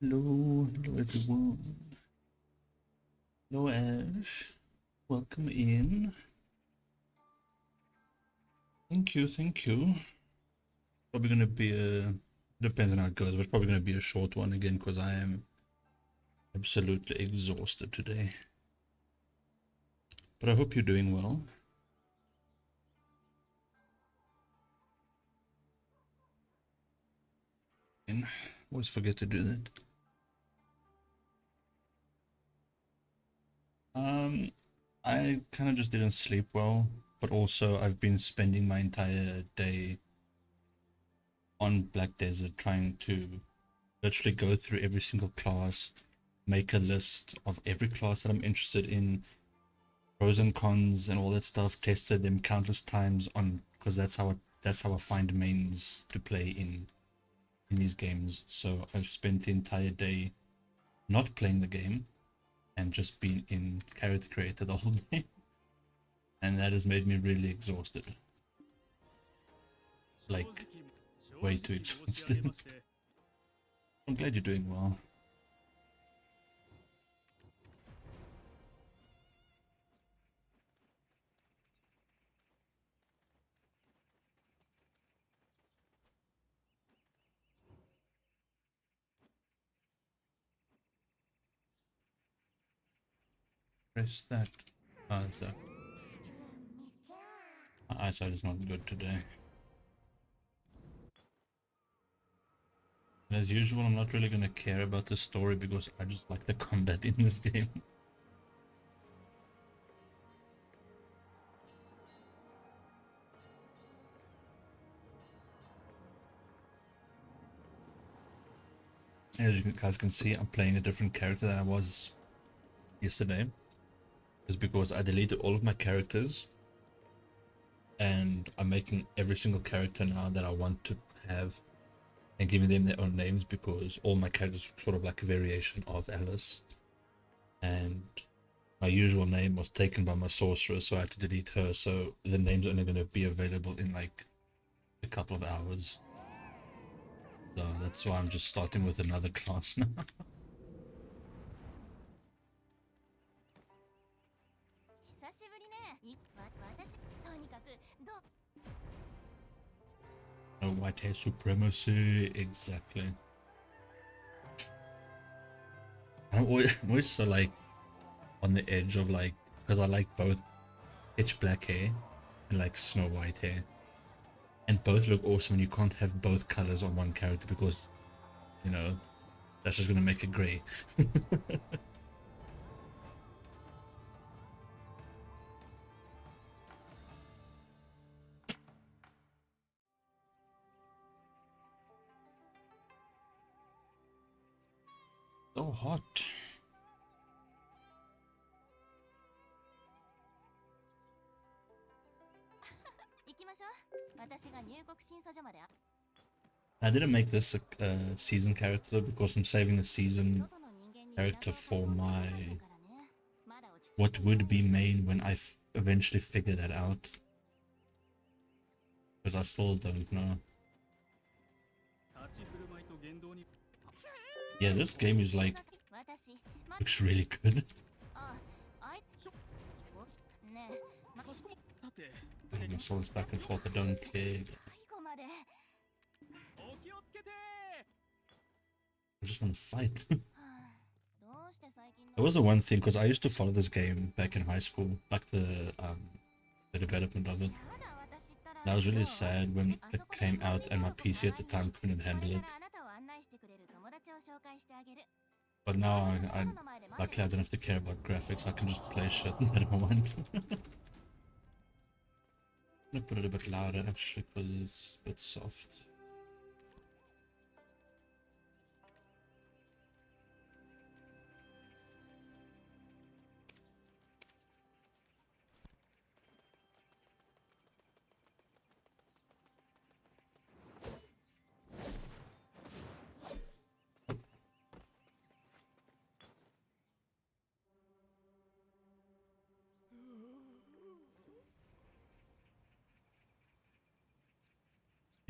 Hello everyone. Hello Ash. Welcome in. Thank you, thank you. Probably gonna be depends on how it goes, but probably gonna be a short one again because I am absolutely exhausted today. But I hope you're doing well. And always forget to do that. I kind of just didn't sleep well, but also I've been spending my entire day on Black Desert trying to literally go through every single class, make a list of every class that I'm interested in, pros and cons and all that stuff, tested them countless times on because that's how I find mains to play in these games. So I've spent the entire day not playing the game and just been in character creator the whole day. And that has made me really exhausted. Like way too exhausted. I'm glad you're doing well. Press that. So my eyesight is not good today. And as usual, I'm not really gonna care about the story because I just like the combat in this game. As you guys can see, I'm playing a different character than I was yesterday. Is because I deleted all of my characters and I'm making every single character now that I want to have and giving them their own names because all my characters are sort of like a variation of Alice. And my usual name was taken by my sorceress, so I had to delete her. So the name's only going to be available in like a couple of hours. So that's why I'm just starting with another class now. No white hair supremacy, exactly. I'm always so like on the edge of like because I like both pitch black hair and like Snow White hair, and both look awesome. And you can't have both colors on one character because you know that's just gonna make it gray. So hot. I didn't make this a season character because I'm saving the season character for my what would be main when I eventually figure that out. Because I still don't know. Yeah, this game is like looks really good. My swords back and forth, I don't care. I just want to fight. That was the one thing because I used to follow this game back in high school, like the development of it. And I was really sad when it came out and my PC at the time couldn't handle it. But now I luckily I don't have to care about graphics. I can just play shit that I want. I'm gonna put it a bit louder actually because it's a bit soft.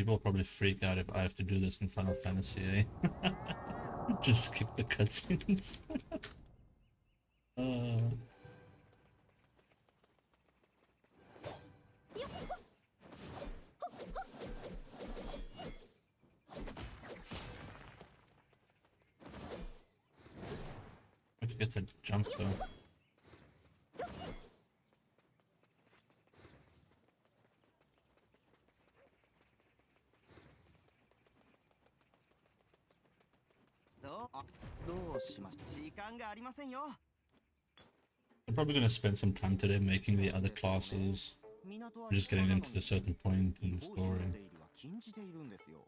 People will probably freak out if I have to do this in Final Fantasy, eh? Just skip the cutscenes. uh, I have to get that jump though. どうしまし時間がありませんよ。 I'm probably gonna spend some time today making the other classes, 港は just 近 getting 場な them の to に the certain point 違 in the 法品の story. 出入りは禁じているんですよ。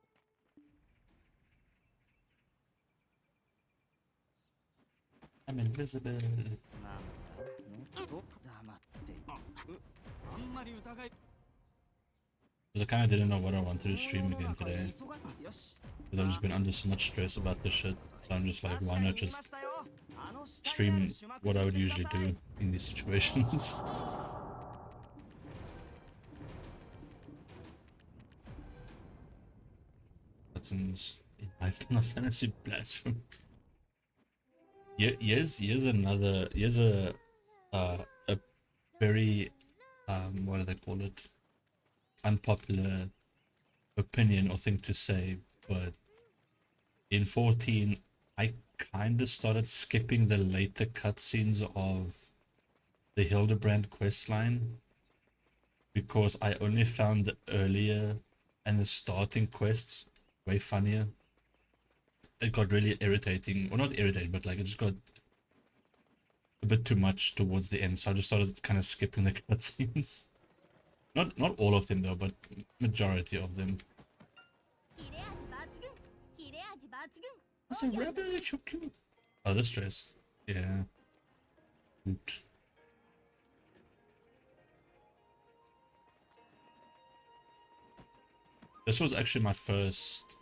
I'm invisible. なんだもっと黙ってあんまり疑い Because I kind of didn't know what I wanted to この stream 世の again 中 today. よし Because I've just been under so much stress about this shit. So I'm just like, 確 why かに not 言いま just したよ。あの下にある stream 種膜 what に I 行っ would てくだ usually さい do in these situations? Buttons in my Final Fantasy Blasphemy. Yeah, here's another, here's a very, what do they call it? Unpopular opinion or thing to say, but in 14, I kind of started skipping the later cutscenes of the Hildebrand questline because I only found the earlier and the starting quests way funnier. It got really irritating, well, not irritating, but like it just got a bit too much towards the end, so I just started kind of skipping the cutscenes. Not all of them though, but majority of them. 切れ味抜群切れ味抜群 It's a rabbit, it's so cute. Oh, this dress. Yeah. Oot. This was actually my first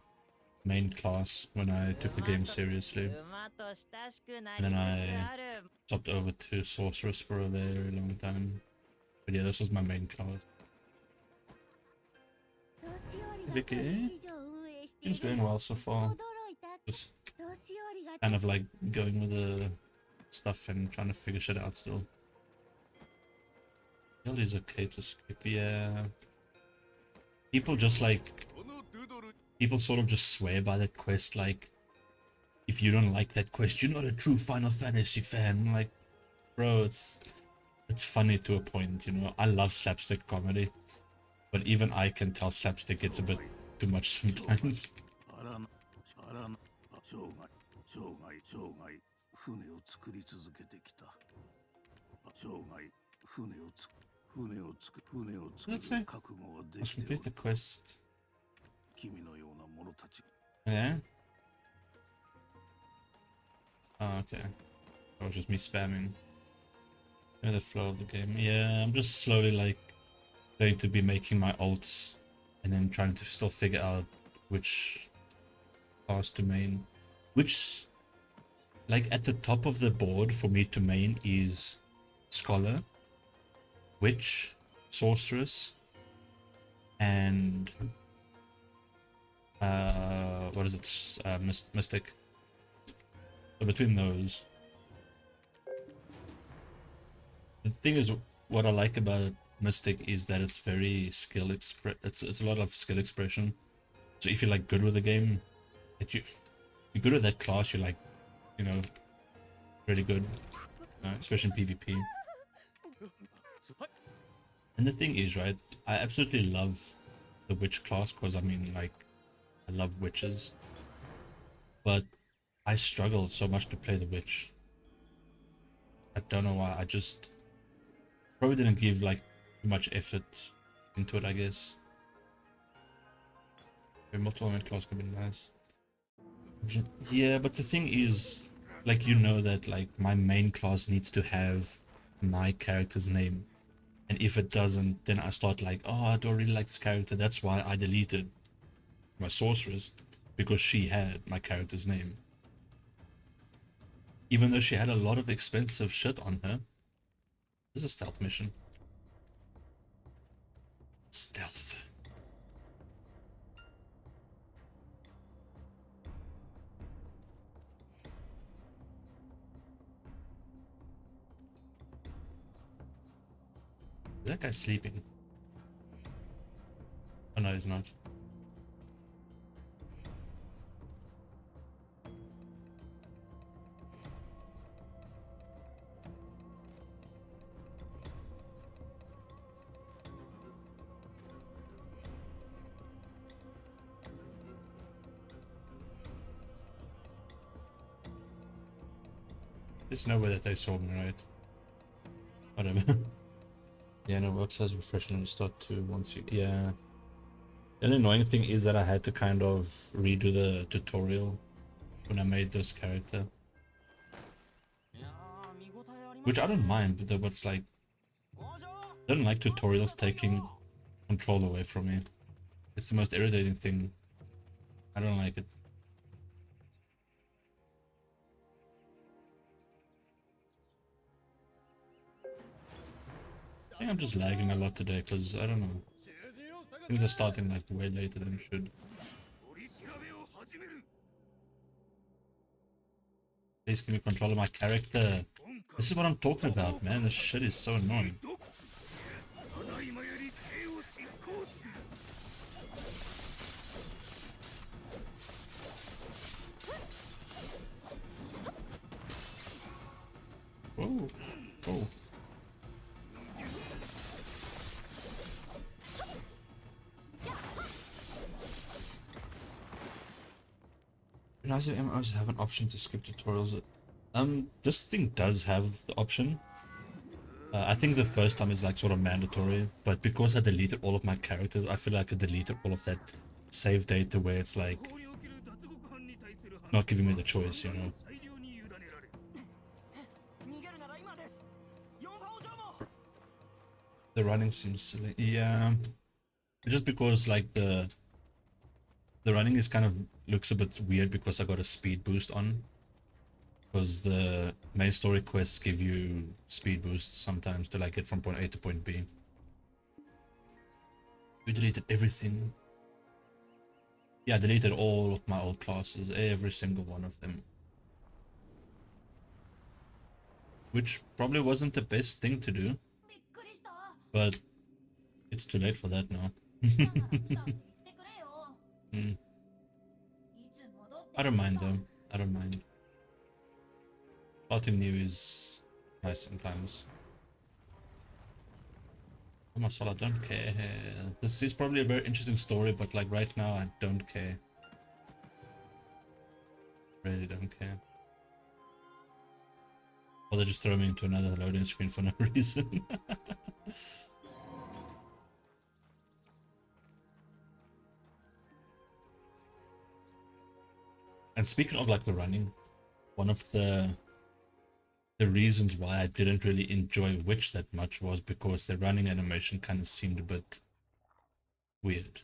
main class when I took the game seriously. 馬と親しくな And り then つつ I ある swapped over to Sorceress for a very long time. But yeah, this was my main class. 年寄りが Vicky, 取引所を運営してい things る going の well so 驚 far. いた Just 年寄りが kind of like going with the stuff and trying to figure shit out still. Hill is okay to skip, yeah. People just like, people sort of just swear by that quest, like, if you don't like that quest, you're not a true Final Fantasy fan. I'm like, bro, it's funny to a point, you know. I love slapstick comedy, but even I can tell slapstick gets a bit too much sometimes. 生涯船を作り続けてきた。生涯船を作る Let's say 覚悟はで let's きてお complete る the。quest. 君のような者たち Yeah. Oh, okay. That was just me spamming. Yeah, the flow of the game. Yeah, I'm just slowly like going to be making my ults and then trying to still figure out which class to main. Which, like at the top of the board for me to main is Scholar, Witch, Sorceress, and what is it? Mystic. So between those, the thing is, what I like about Mystic is that it's very skill it's a lot of skill expression. So if you're like good with the game, if you're good at that class, you're like, you know, really good, especially in PvP. And the thing is, right, I absolutely love the witch class because I mean, like, I love witches, but I struggle so much to play the witch. I don't know why. I just probably didn't give like too much effort into it, I guess. Multiple element class could be nice. Yeah, but the thing is, like, you know that like my main class needs to have my character's name, and if it doesn't, then I start like, oh, I don't really like this character. That's why I deleted my sorceress, because she had my character's name, even though she had a lot of expensive shit on her. This is a stealth mission. Stealth. That guy's sleeping. Oh no, he's not. There's no way that they saw me, right? Whatever. Yeah, no, works as refreshing when you start to once you... Yeah. The only annoying thing is that I had to kind of redo the tutorial when I made this character. いやー見応えあります Which I don't mind, but it's like... I don't like tutorials taking control away from me. It's the most irritating thing. I don't like it. I think I'm just lagging a lot today because I don't know. Things are starting like way later than it should. 取り調べを始める Please give me control of my character. 今回 This is what I'm talking about, man. This shit is so annoying. ただいまより刑を執行する Whoa. Whoa. Neither MMOs have an option to skip tutorials. This thing does have the option. I think the first time is like sort of mandatory, but because I deleted all of my characters, I feel like I deleted all of that save data where it's like ここにおける脱獄犯に対する not giving me the choice, you know. 裁量に委ねられる 逃げるなら今です4番お嬢も The running seems silly. Yeah, just because like the running is kind of looks a bit weird because I got a speed boost on. Because the main story quests give you speed boosts sometimes to like get from point A to point B. We deleted everything. Yeah, I deleted all of my old classes, every single one of them. Which probably wasn't the best thing to do, びっくりした but it's too late for that now. だからさ言ってくれよ Mm. いつ戻って I don't mind though. I don't mind. Starting new is nice sometimes. Oh my soul, I don't care. This is probably a very interesting story, but like right now, I don't care. Really don't care. Or they just throw me into another loading screen for no reason. And speaking of like the running, one of the reasons why I didn't really enjoy Witch that much was because the running animation kind of seemed a bit weird.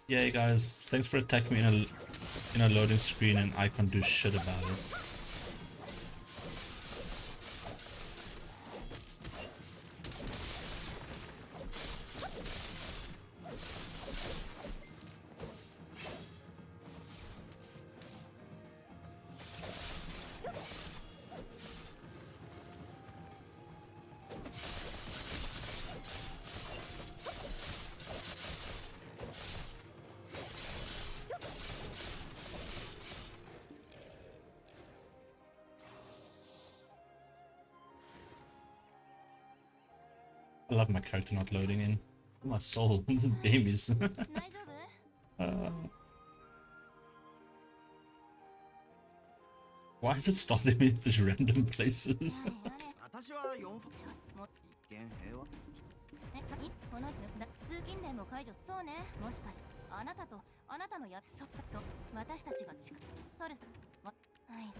Yeah, guys, thanks for attacking me in a loading screen and I can't do shit about it. I love my character not loading in. Oh, my soul, this game is... 大丈夫 Why is it starting me at these random places? 何あれ私は4ちょもつ一見平和えさいこの通勤連も解除そうねもしかしてあなたのやつそ私たちが近く取る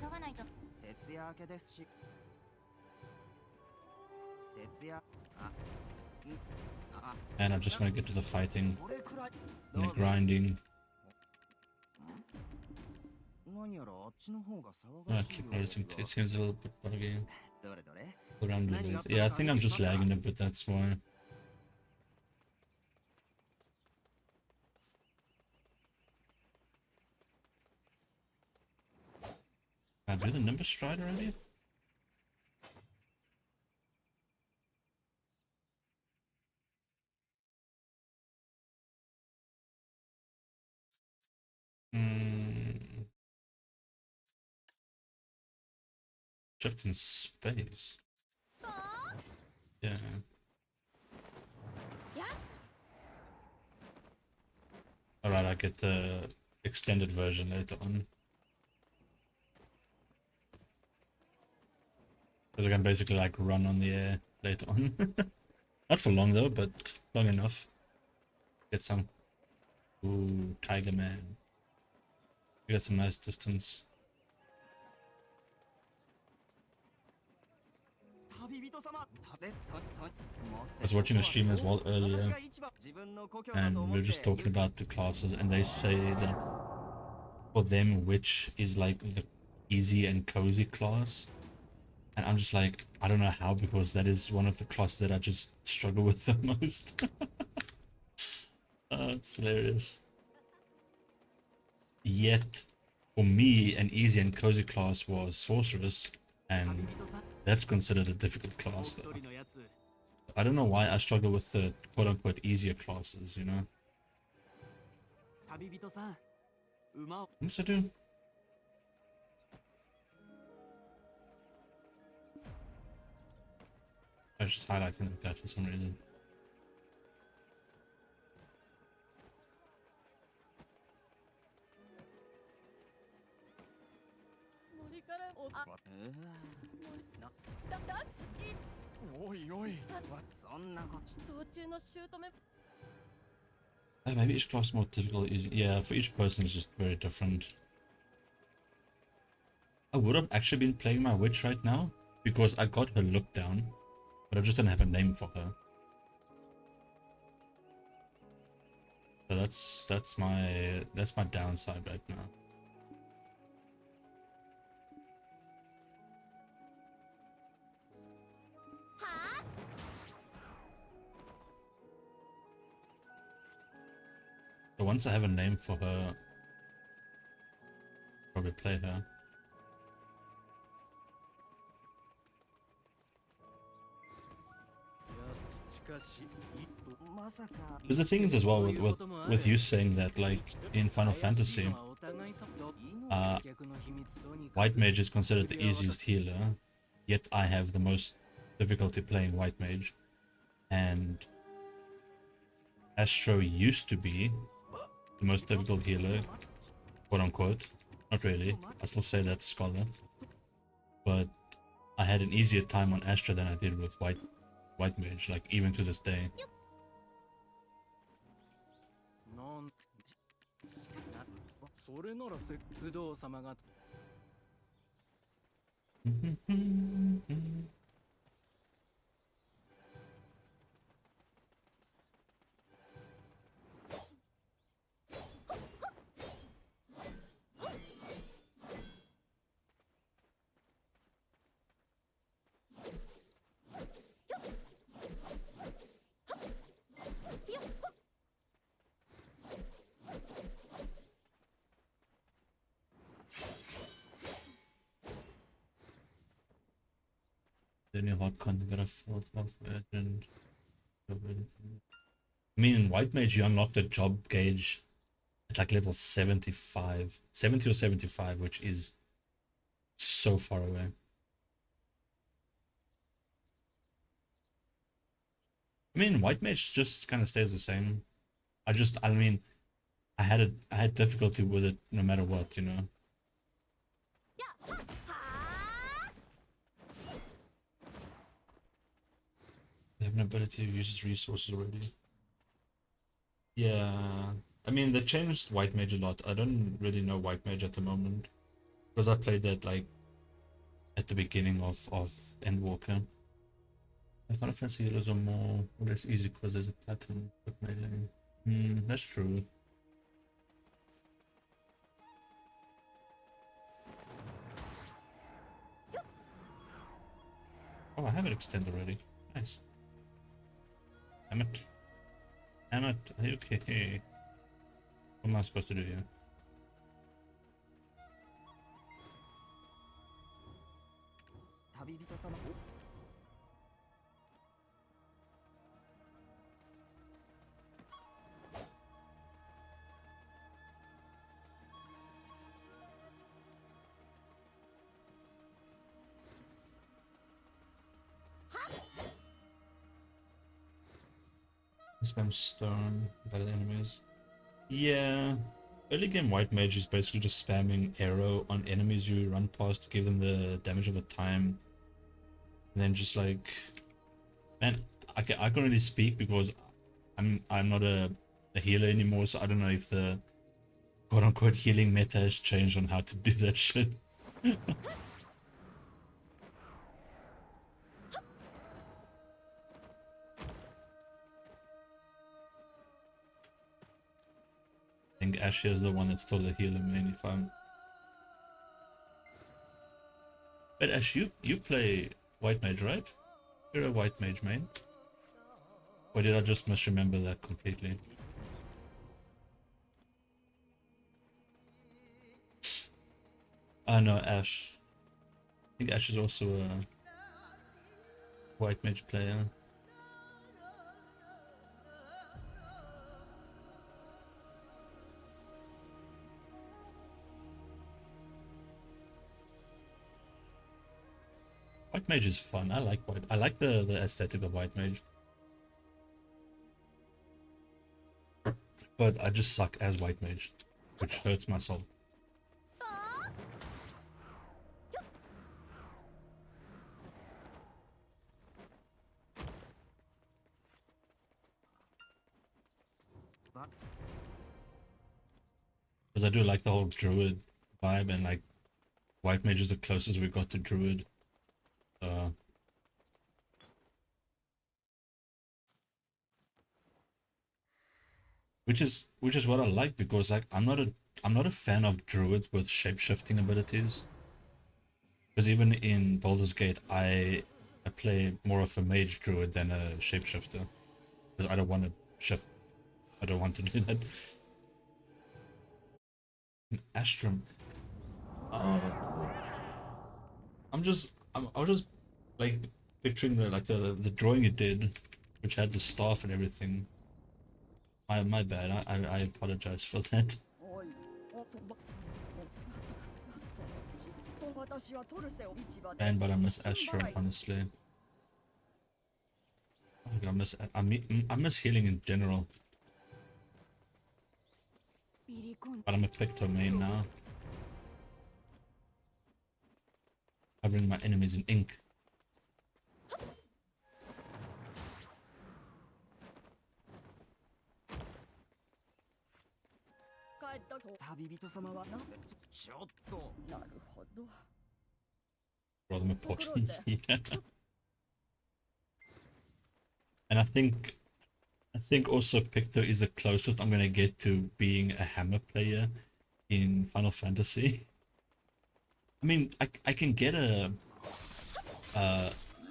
急がないと徹夜明けですし徹夜あんあ And I just want to get to the fighting これくらい and ど the うぞ grinding. 何やらあっちの方が騒 I がしい keep ようです noticing が it seems a little bit buggy どれどれ around it is. Yeah, I think I'm just lagging a bit, that's why. Can I do the Nimbus Stride already? Shift and space. Yeah. Alright, I get the extended version later on. Because I can basically like run on the air later on. Not for long though, but long enough. Get some. Ooh, Tiger Man. You got some nice distance. 旅人様でと I was watching a stream as well earlier, 私が一番自分の故郷だ and と we 思っ were て just talking about the classes, and they say that for them, which is like the easy and cozy class, and I'm just like, I don't know how, because that is one of the classes that I just struggle with the most. It's hilarious. Yet, for me, an easy and cozy class was Sorceress, and that's considered a difficult class though. I don't know why I struggle with the quote-unquote easier classes, you know? 旅人さん馬を Yes, I do. I was just highlighting like that for some reason. 森からおあだおいおいそんなこと道中の姑 Maybe each class is more difficult. Yeah, for each person it's just very different. I would have actually been playing my witch right now because I got her look down, but I just didn't have a name for her. So that's my downside right now. But once I have a name for her, probably play her. Because the thing is as well with you saying that, like in Final Fantasy, White Mage is considered the easiest healer, yet I have the most difficulty playing White Mage, and Astro used to be the most difficult healer, quote unquote. Not really. I still say that's Scholar, but I had an easier time on Astra than I did with White Mage, like even to this day. なんそれなら不動様が The new hot content got a fourth legend. I mean, in White Mage you unlock the job gauge at like level 75, 70 or 75, which is so far away. I mean, White Mage just kind of stays the same. I mean, I had difficulty with it no matter what, you know. They have an ability to use its resources already. Yeah, I mean they changed White Mage a lot. I don't really know White Mage at the moment because I played that like at the beginning of Endwalker. I Final Fantasy healers are more or less easy because there's a pattern with melee. That's true. Oh, I have it extended already. Nice. Damn it. Damn it. Are you okay? What am I supposed to do here? Spam stone by the enemies. Yeah. Early game white mage is basically just spamming arrow on enemies you run past to give them the damage of a time. And then just like, man, I can't really speak because I'm not a healer anymore, so I don't know if the quote unquote healing meta has changed on how to do that shit. I think Ashe is the one that's still the healer main if I'm. But Ash, you play white mage, right? You're a white mage main. Or did I just misremember that completely? Oh no, Ash. I think Ash is also a white mage player. White mage is fun. I like the aesthetic of white mage. But I just suck as white mage, which hurts my soul. Because I do like the whole druid vibe, and like white mage is the closest we got to druid. Which is what I like, because like I'm not a fan of druids with shape-shifting abilities. Because even in Baldur's Gate, I play more of a mage druid than a shapeshifter. Because I don't want to shift. I don't want to do that. Astrum. Uh, I was just like picturing the drawing it did, which had the staff and everything. My bad. I apologize for that. おいおそばそのうちそ私はトルセを市場で Man, but I miss 新 Astrum, 払い honestly. Like, I miss healing in general. ビリコン But I'm a Picto main now. Covering my enemies in ink. 帰ったと旅人様はなちょっとなるほど Rather more Portuguese. Yeah. And I think also Picto is the closest I'm gonna get to being a hammer player in Final Fantasy. I mean, I can get a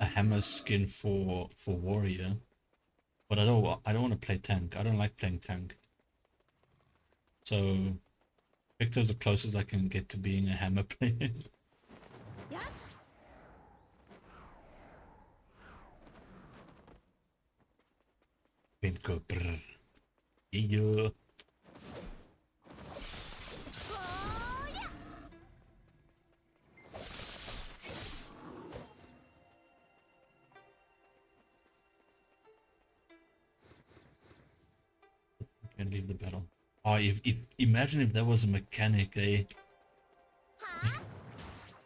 hammer skin for warrior, but I don't want to play tank. I don't like playing tank. So Victor's the closest I can get to being a hammer player. Pinko brr. Yeah. Can leave the battle. Oh, if imagine if that was a mechanic, eh?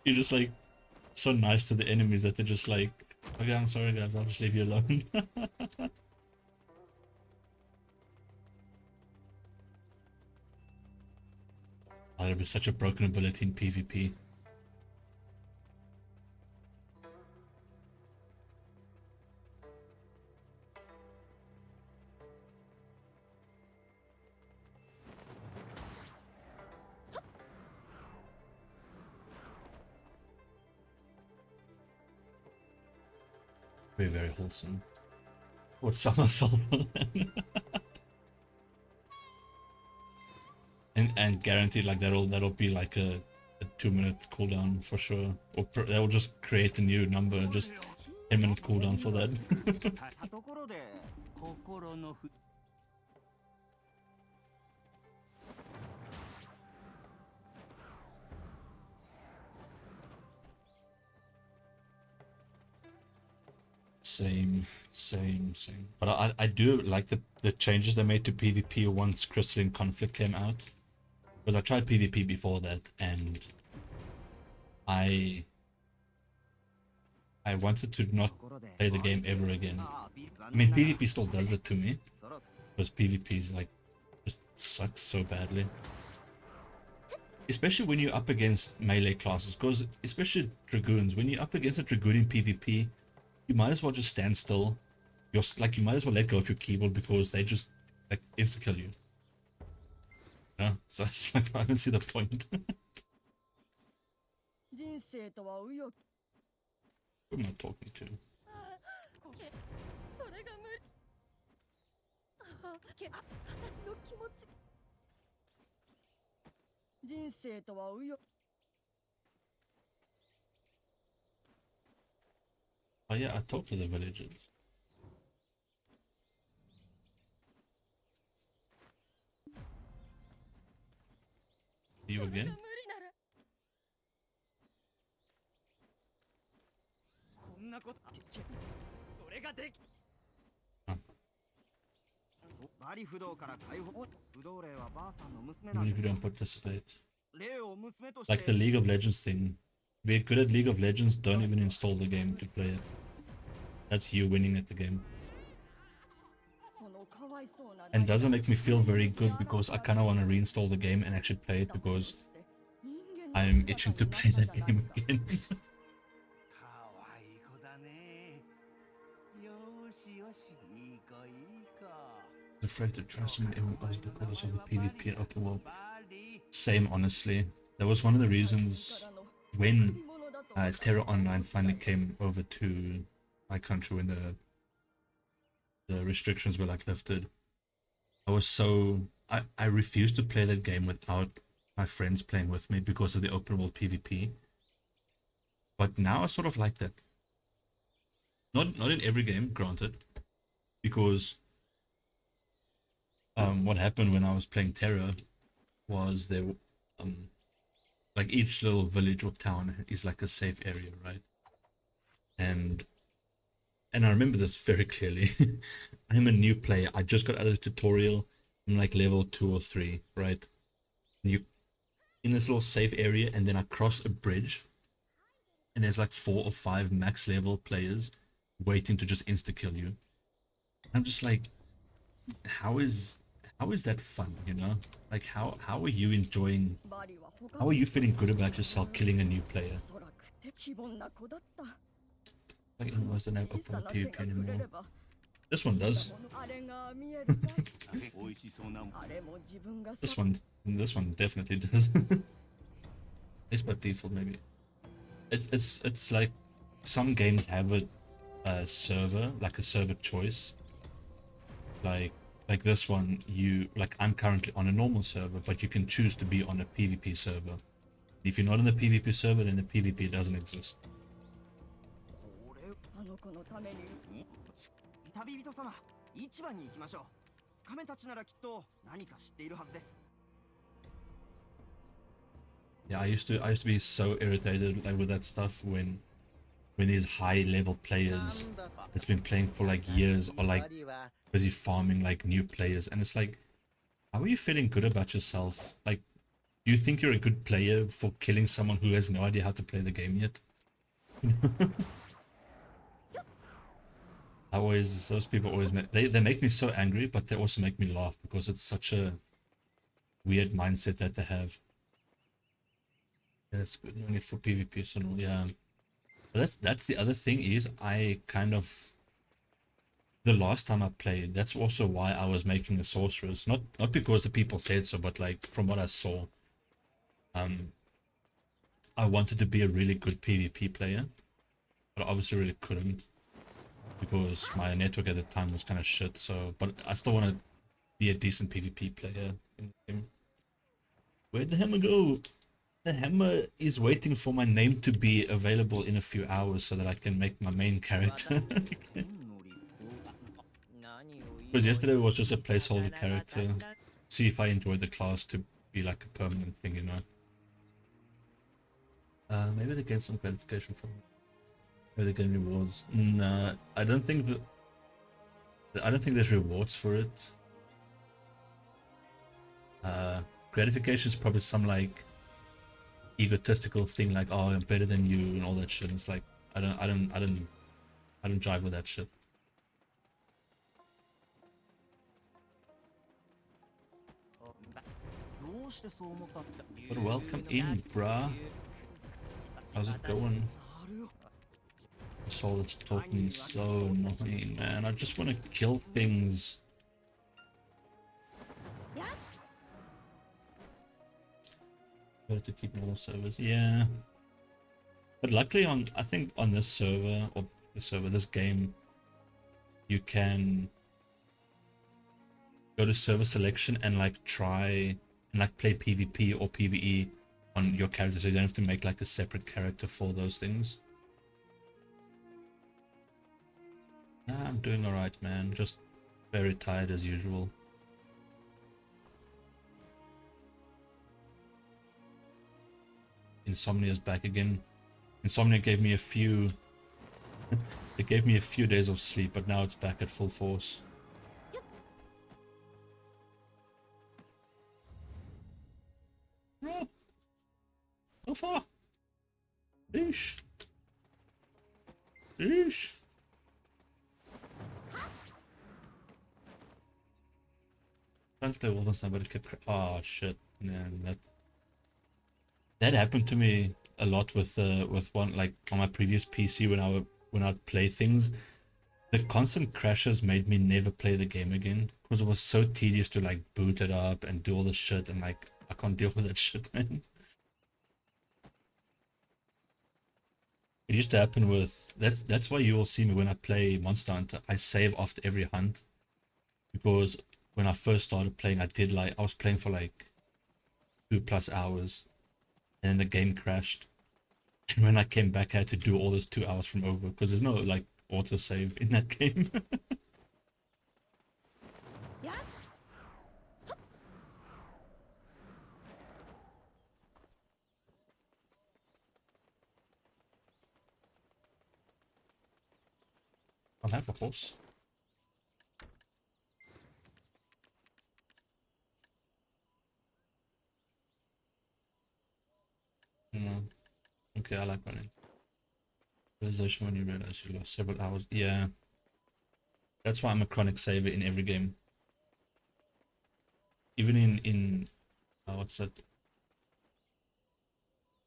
You're just like so nice to the enemies that they're just like, okay, I'm sorry guys, I'll just leave you alone. Oh, that'd be such a broken ability in PvP. Very wholesome. What somersault for that? and guaranteed like that'll be like a 2-minute cooldown for sure. Or that will just create a new number, just 10-minute cooldown for that. たところで心のふ Same. But I do like the changes they made to PvP once Crystalline Conflict came out. Because I tried PvP before that, and I wanted to not play the game ever again. I mean, PvP still does it to me, because PvP is like just sucks so badly. Especially when you're up against melee classes, because especially Dragoons, when you're up against a Dragoon in PvP, you might as well just stand still. You might as well let go of your keyboard because they just like insta kill you. Yeah, so it's like I don't see the point. 人生とは紆余 Who am I talking to? それが無理私の気持ち人生とは紆余 Oh yeah, I talked to the villagers. You それ again? が無理ならこんなことそれができバリ不動から解放不動霊はばあさんの娘 Even なん if で you す don't participate. 霊を娘として Like the League of Legends thing. We're good at League of Legends, don't even install the game to play it. That's you winning at the game. そのかわいそうな And doesn't make me feel very good because I kind of want to reinstall the game and actually play it because I'm itching to play that game again. かわいい子だねよしよしいい子いい子 Afraid to try some MMOs because of the PvP and open world. Same, honestly. That was one of the reasons when Terra Online finally came over to my country when the restrictions were like lifted. I was so I refused to play that game without my friends playing with me because of the open world PvP. But now I sort of like that. Not in every game, granted, because what happened when I was playing Terra was there like each little village or town is like a safe area, right? And I remember this very clearly. I'm a new player. I just got out of the tutorial. I'm like level 2 or 3, right? And you in this little safe area, and then I cross a bridge, and there's like 4 or 5 max level players waiting to just insta kill you. I'm just like, how is that fun, you know? Like how are you enjoying, how are you feeling good about yourself killing a new player? おそらく非凡な子だった Like MMOs don't have 小 open さな world 手が PvP くれれ anymore. ば This one does. あれが見えるかい美味しそうなあれも自分が This one definitely does. It's by default maybe. It's like some games have a server, like a server choice. Like this one, I'm currently on a normal server, but you can choose to be on a PvP server. If you're not on the PvP server, then the PvP doesn't exist. これあの子のために旅人様市場に行きましょう亀たちならきっと何か知っているはずです Yeah, I used to be so irritated like with that stuff when these high level players that's been playing for like years are like busy farming like new players, and it's like, how are you feeling good about yourself? Like, do you think you're a good player for killing someone who has no idea how to play the game yet? Those people always they make me so angry, but they also make me laugh because it's such a weird mindset that they have. Yeah, that's good. No need for PvP, so no, yeah. But that's the other thing is I kind of, the last time I played, that's also why I was making a sorceress. Not because the people said so, but like from what I saw, I wanted to be a really good PvP player, but I obviously really couldn't because my network at the time was kind of shit. So, but I still want to be a decent PvP player in the game. Where'd the hammer go? The hammer is waiting for my name to be available in a few hours so that I can make my main character. Because yesterday was just a placeholder character. See if I enjoyed the class to be like a permanent thing, you know. Maybe they get some gratification from it. Where they get rewards? Nah, I don't think that. I don't think there's rewards for it. Gratification is probably some like egotistical thing, like, oh, I'm better than you and all that shit. It's like I don't jive with that shit. But welcome in, bruh. How's it going? This all that's talking is so annoying, man. I just want to kill things. Better to keep normal servers, yeah. But luckily, I think on this server or this game, you can go to server selection and like try and like play PvP or PvE on your character, so you don't have to make like a separate character for those things. Nah, I'm doing alright, man. Just very tired as usual. Insomnia's back again. Insomnia gave me a few it gave me a few days of sleep, but now it's back at full force. Oh, so far. Eesh. Eesh. Trying to play Wolfenstein, but it kept oh shit, man. That happened to me a lot with one, like on my previous PC when I'd play things. The constant crashes made me never play the game again because it was so tedious to like boot it up and do all this shit, and like I can't deal with that shit, man. It used to happen with that's why you will see me when I play Monster Hunter. I save after every hunt because when I first started playing, I was playing for like 2+ hours, and then the game crashed. And when I came back, I had to do all this 2 hours from over because there's no like autosave in that game. I'll have a horse. No. Okay, I like running. Realization when you realize you lost several hours. Yeah. That's why I'm a chronic saver in every game. Even in what's that?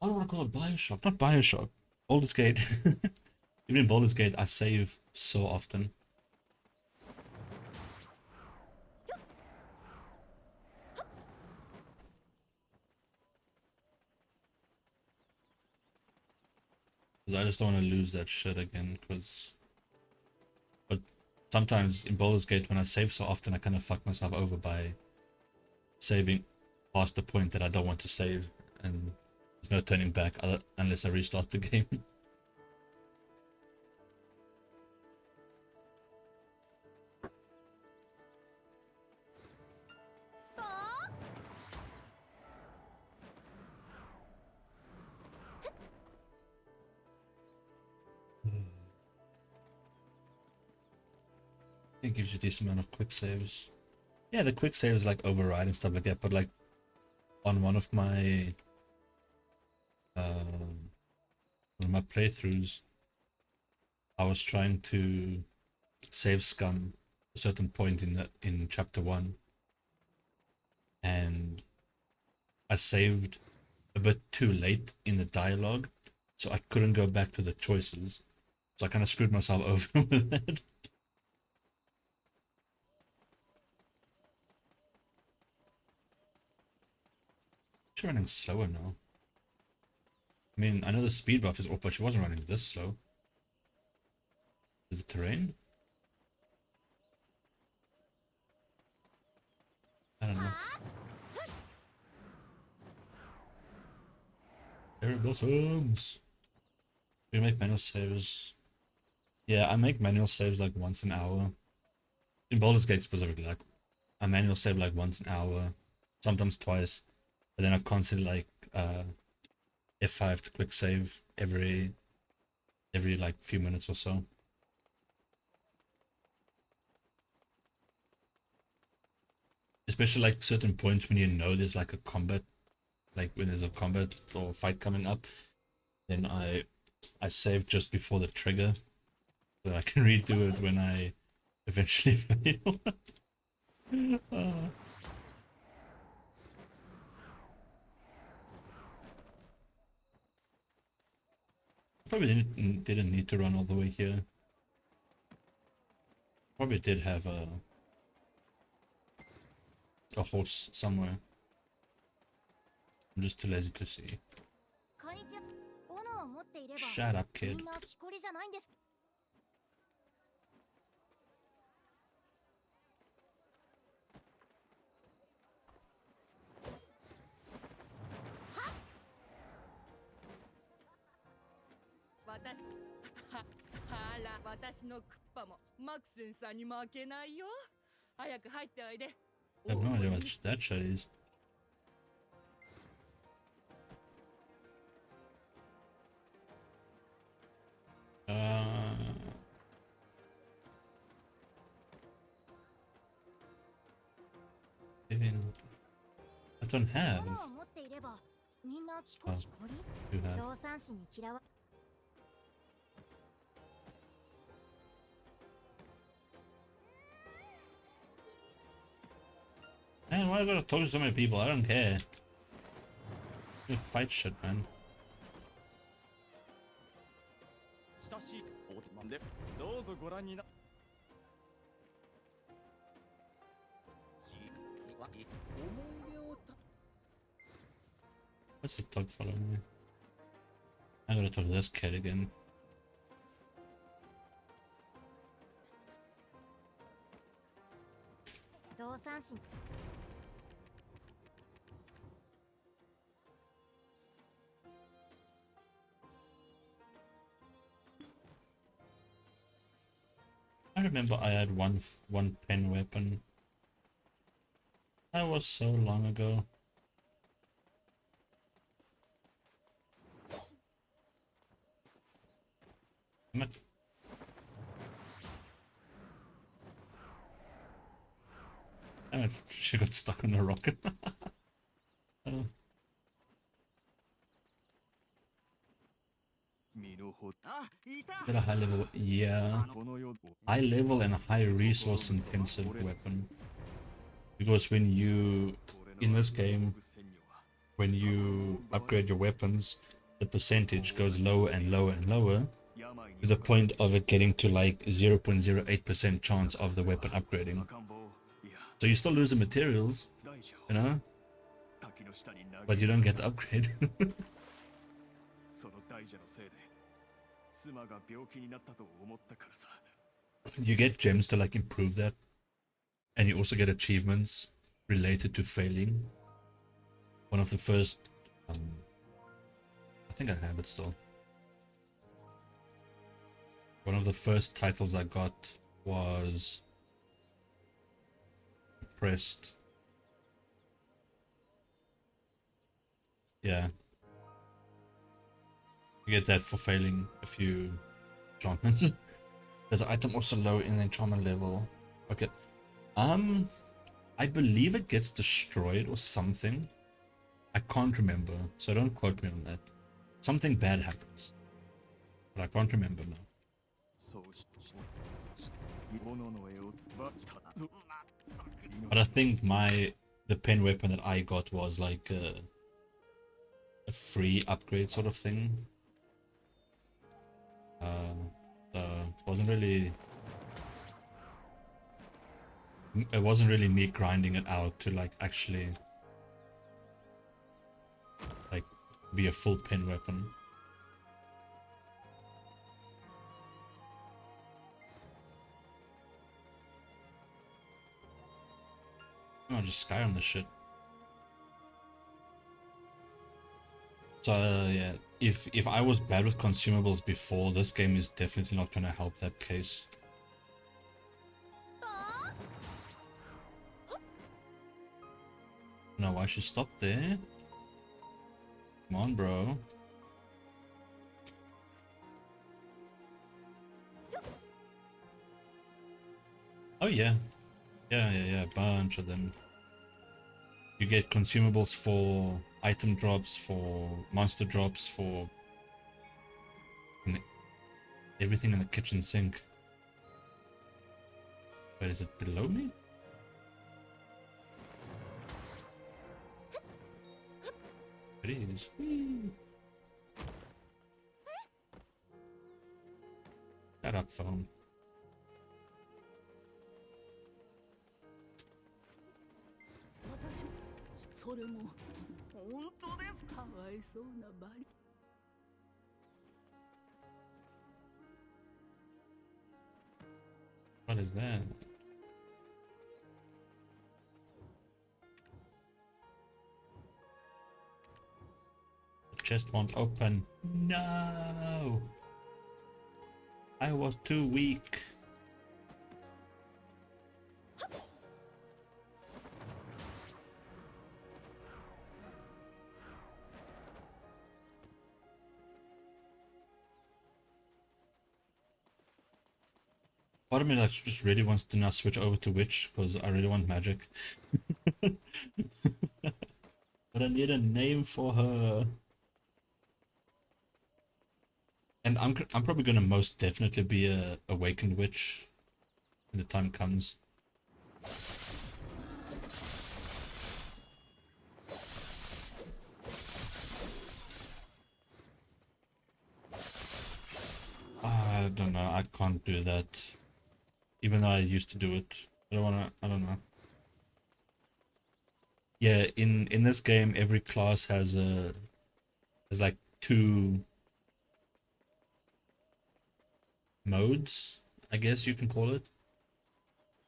I don't want to call it Bioshock. Not Bioshock. Baldur's Gate. Even in Baldur's Gate, I save so often. Because I just don't want to lose that shit again. But sometimes in Baldur's Gate, when I save so often, I kind of fuck myself over by saving past the point that I don't want to save, and there's no turning back unless I restart the game. It gives you a decent amount of quick saves. Yeah, the quick save is like override and stuff like that, but like on one of my playthroughs, I was trying to save Scum a certain point in chapter 1, and I saved a bit too late in the dialogue, so I couldn't go back to the choices, so I kind of screwed myself over with that. She's running slower now. I mean, I know the speed buff is up, but she wasn't running this slow. Is it terrain? I don't know. Cherry blossoms! We make manual saves. Yeah, I make manual saves like once an hour. In Baldur's Gate specifically, like I manual save like once an hour, sometimes twice, but then I constantly like F5 to quick save every every like few minutes or so. Especially like certain points when you know there's like a combat, like when there's a combat or fight coming up, then I save just before the trigger so that I can redo it when I eventually fail. Probably didn't need to run all the way here. Probably did have a horse somewhere. I'm just too lazy to see. こんにちは。斧を持っていれば Shut up, み kid. んな木こりじゃないんです。私あら私のクッパもマクセンさんに負けないよ。早く入っておいで。 I have no idea what that shit is. I don't have. 斧を持っていればみんな木こあ木こり You have. 量産師に嫌わ Man, why I gotta talk to so many people? I don't care. Just fight shit, man. 親しいおなんでどうぞご覧にな。思い出をた What's the dog following me? I gotta talk to this kid again. I remember I had one pen weapon. That was so long ago. Damn it. Damn it, she got stuck on a rocket. Oh. 身の程あ、いた Got a high level, yeah. この世 High level and high resource intensive weapon. Because when you, in this game, when you upgrade your weapons, the percentage goes lower and lower and lower to the point of it getting to like 0.08% chance of the weapon upgrading. So you still lose the materials, you know, but you don't get the upgrade. その大蛇のせいで妻が病気になったと思ったからさ。 You get gems to like improve that, and you also get achievements related to failing. One of the first, I think I have it still. One of the first titles I got was Pressed. Yeah. You get that for failing a few enchantments. There's an item also low in the enchantment level. Okay. I believe it gets destroyed or something. I can't remember, so don't quote me on that. Something bad happens. But I can't remember now. そうし物の絵をつばした But I think the pen weapon that I got was like a free upgrade sort of thing. So it wasn't really me grinding it out to like actually like be a full pen weapon. Oh, just Skyrim this shit. So yeah, if I was bad with consumables before, this game is definitely not gonna help that case. No, why she stopped there? Come on, bro. Oh yeah. Yeah, a bunch of them. You get consumables for item drops, for monster drops, for everything in the kitchen sink. Wait, is it below me? It is. Whee! Shut up, phone. 私それも本当ですか。かわいそうなバリ。What is that? The chest won't open. No! I was too weak. Part of me like just really wants to now switch over to Witch because I really want magic. But I need a name for her. And I'm probably gonna most definitely be a awakened witch when the time comes. I don't know. I can't do that. Even though I used to do it. I don't wanna. I don't know. Yeah, in this game, every class has like 2 modes, I guess you can call it.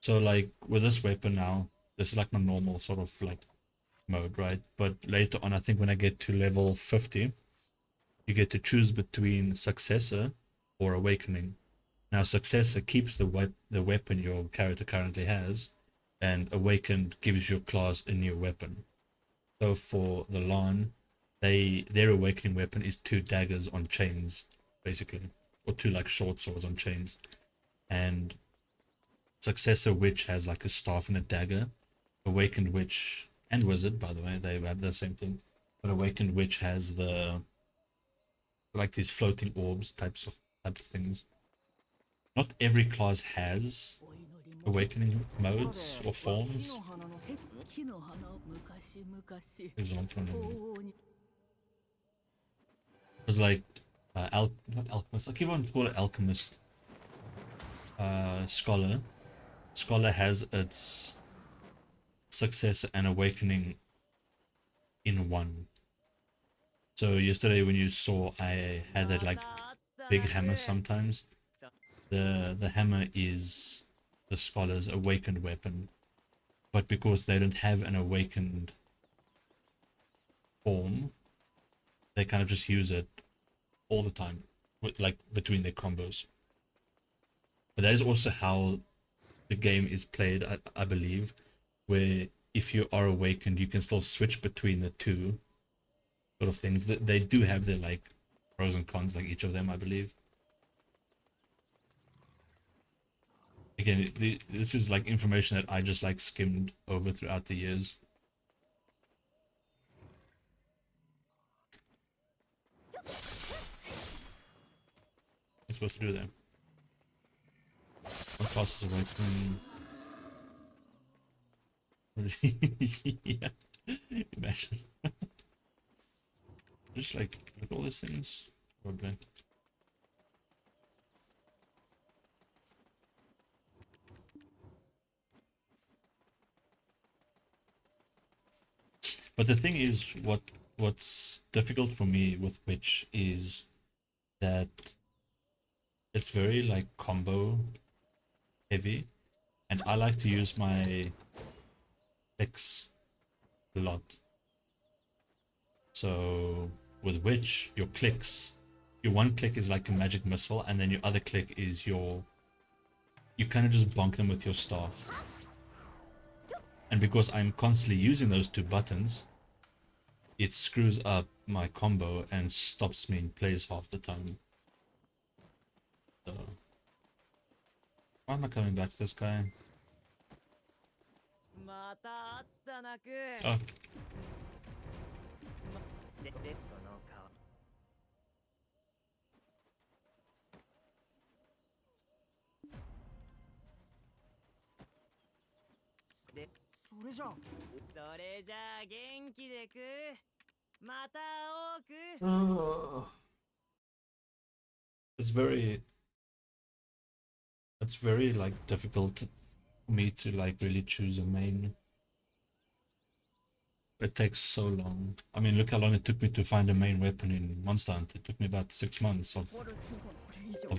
So like with this weapon now, this is like my normal sort of like mode, right? But later on, I think when I get to level 50, you get to choose between Successor or Awakening. Now Successor keeps the weapon your character currently has, and Awakened gives your class a new weapon. So for the Lan, their Awakening weapon is 2 daggers on chains, basically, or 2 like short swords on chains, and Successor Witch has like a staff and a dagger. Awakened Witch and Wizard, by the way, they have the same thing, but Awakened Witch has the like these floating orbs type of things. Not every class has awakening modes or forms. Because like not alchemist. I keep on calling it alchemist. Scholar. Scholar has its successor and awakening in one. So yesterday when you saw I had that like big hammer sometimes, the hammer is the scholar's awakened weapon. But because they don't have an awakened form, they kind of just use it all the time, like between their combos. But that is also how the game is played, I believe, where if you are awakened, you can still switch between the 2 sort of things. They do have their like pros and cons, like each of them, I believe. Again, this is like information that I just like skimmed over throughout the years. What are you supposed to do there? What class is awakening? Yeah, imagine. Just like look at all these things. Probably. But the thing is, what's difficult for me with Witch is that it's very like combo heavy, and I like to use my clicks a lot. So with Witch, your clicks, your one click is like a magic missile, and then your other click is you kind of just bonk them with your staff. And because I'm constantly using those 2 buttons, it screws up my combo and stops me in place half the time. So, why am I coming back to this guy? また会ったなく Oh, でその顔でそれじゃあそれじゃあ元気でくまた会おうく it's very, it's very like difficult for me to like really choose a main. It takes so long. I mean, look how long it took me to find a main weapon in Monster Hunter. It took me about 6 months of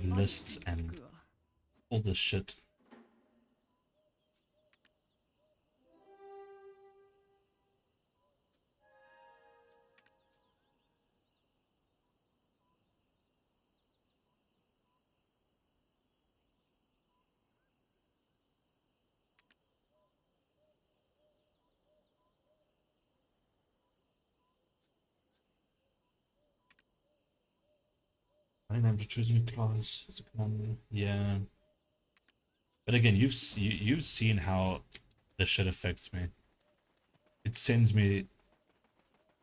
lists and all this shit. I think I'm just choosing class as a commander. Yeah. But again, you've seen how this shit affects me. It sends me.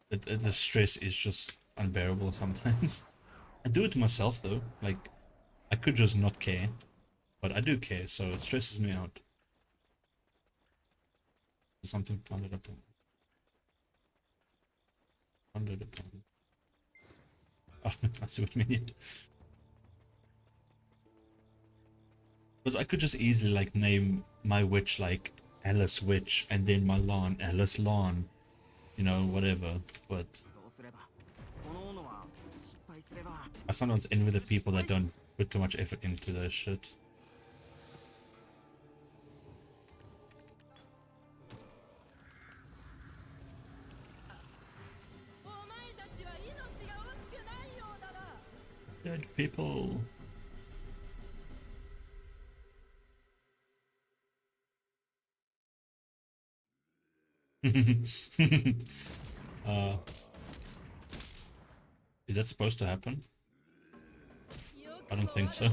The stress is just unbearable sometimes. I do it to myself though. Like, I could just not care, but I do care, so it stresses me out. Something founded upon. Founded upon. Oh, I see what you mean. Because I could just easily like name my witch like Alice Witch and then my lawn Alice Lawn, you know, whatever. But そうすればこの斧は失敗すれば I sometimes envy the people that don't put too much effort into their shit. お前たちは命が惜しくないようだな Dead people. uh, is that supposed to happen? I don't think so.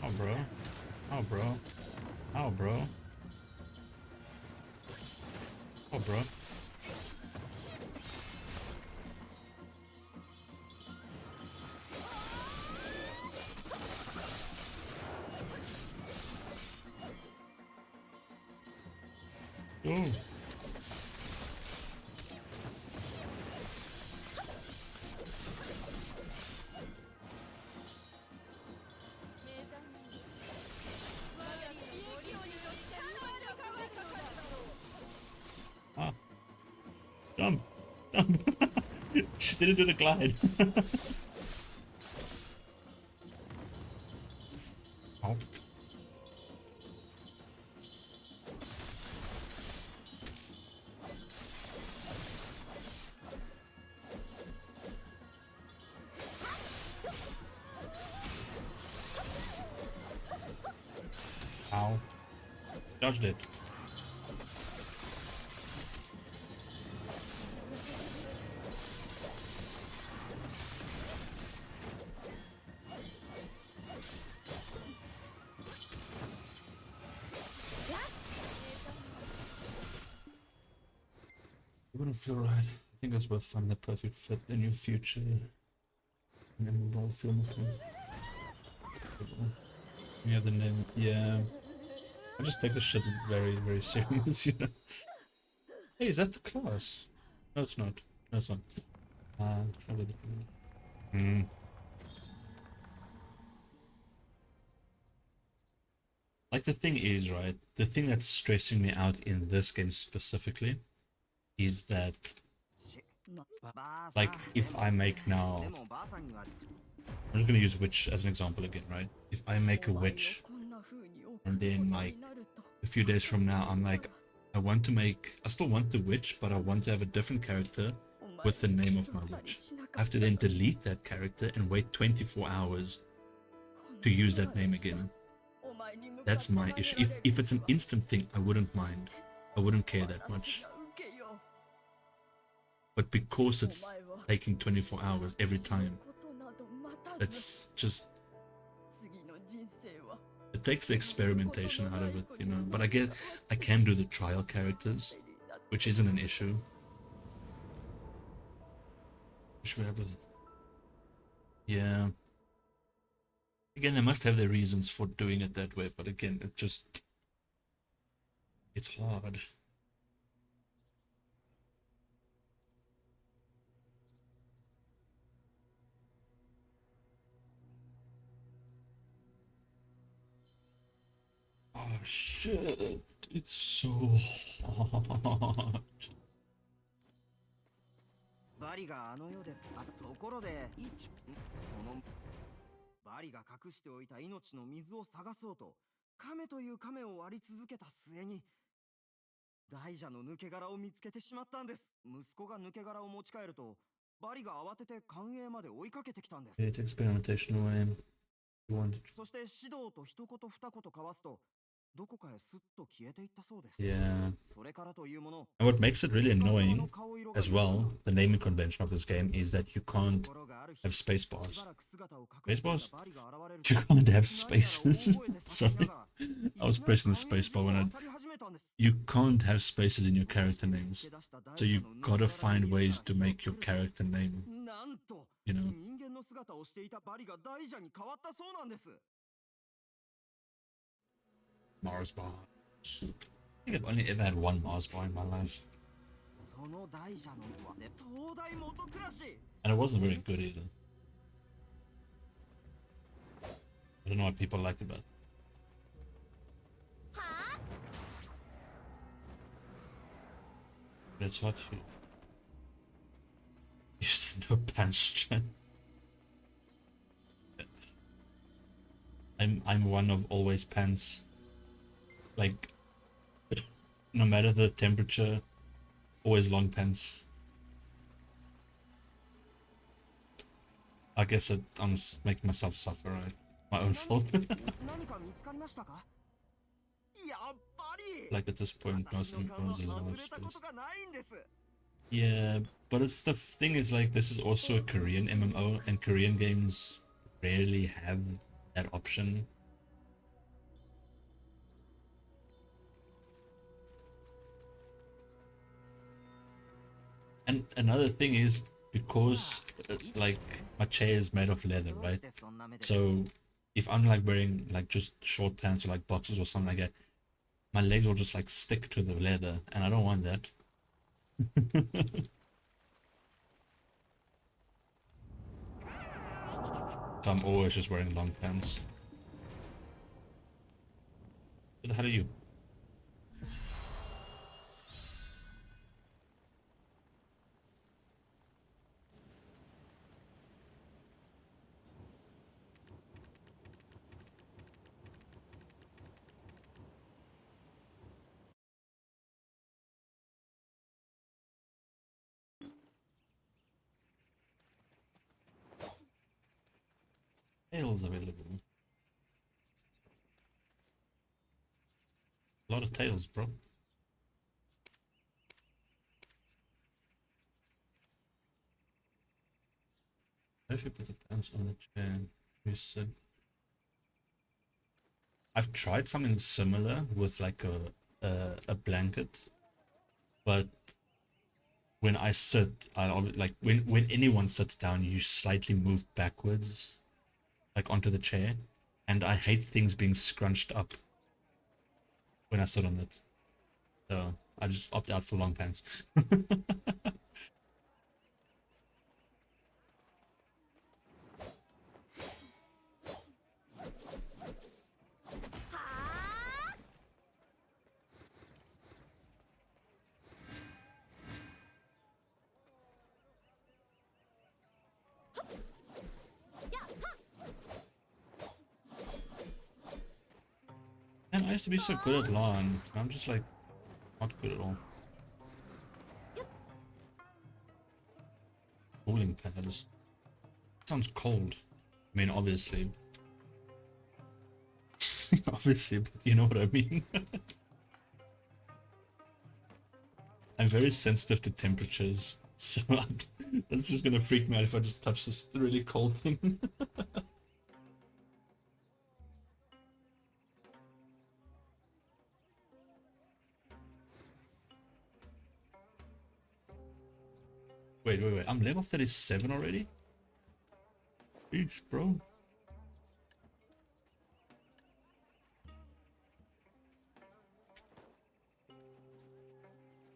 Oh, bro. Oh, bro. Oh, bro. Oh, bro. Oh. Ah. Jump. Jump. She didn't do the glide. Oh. Ow. Dodged it. It wouldn't feel right. I think it's worth finding the perfect fit in your future. And then we'll all feel okay. You have the name. Yeah. I just take this shit very, very serious, you know. Hey, is that the class? No, it's not. No, it's not. Probably the... Like, the thing is, right? The thing that's stressing me out in this game specifically is that, like, if I make now... でもばあさんには I'm just gonna use witch as an example again, right? If I make a witch, and then, like, a few days from now, I'm like, I still want the witch, but I want to have a different character with the name of my witch. I have to then delete that character and wait 24 hours to use that name again. That's my issue. If it's an instant thing, I wouldn't mind. I wouldn't care that much. But because it's taking 24 hours every time, it's just, it takes the experimentation out of it, you know. But I can do the trial characters, which isn't an issue. Should we have a... Yeah. Again, they must have their reasons for doing it that way, but again, it's hard. Oh shit, it's so hard. バリがあの世でところでバリが隠しておいた命の水を探そうと亀という亀を割り続けた末に大蛇の抜け殻を見つけてしまったんです。息子が抜け殻を持ち帰るとバリが慌てて官営まで追いかけてきたんです。experimentation away.そして指導と一言二言交わすとどこかへすっと消えていったそうです。 Yeah. それからというもの And what makes it really annoying as well, the naming convention of this game, is that you can't have space bars. Space bars? You can't have spaces. Sorry. I was pressing the space bar when you can't have spaces in your character names. So you gotta find ways to make your character name, you know. Mars bar. I think I've only ever had one Mars bar in my life. And it wasn't very good either. I don't know what people like about it. But it's hot here. Use the no pants strength. I'm one of always pants. Like, no matter the temperature, always long pants. I guess I'm just making myself suffer, right? My own fault. Like at this point, most influence is allowed space. Yeah, but it's the thing is like this is also a Korean MMO, and Korean games rarely have that option. And another thing is because like my chair is made of leather, right? So if I'm like wearing like just short pants or like boxers or something like that, my legs will just like stick to the leather, and I don't want that. So I'm always just wearing long pants. What the hell are you? Tails available. A lot of tails, bro. If you put the pants on the chair, you said. I've tried something similar with like a blanket, but when I sit, like when anyone sits down, you slightly move backwards, like onto the chair, and I hate things being scrunched up when I sit on it. So I just opt out for long pants. Man, I used to be so good at LAN. I'm just like not good at all. Cooling pads. Sounds cold. I mean, obviously. obviously, but you know what I mean. I'm very sensitive to temperatures, so that's just gonna freak me out if I just touch this really cold thing. Wait. I'm level 37 already? Jeez, bro.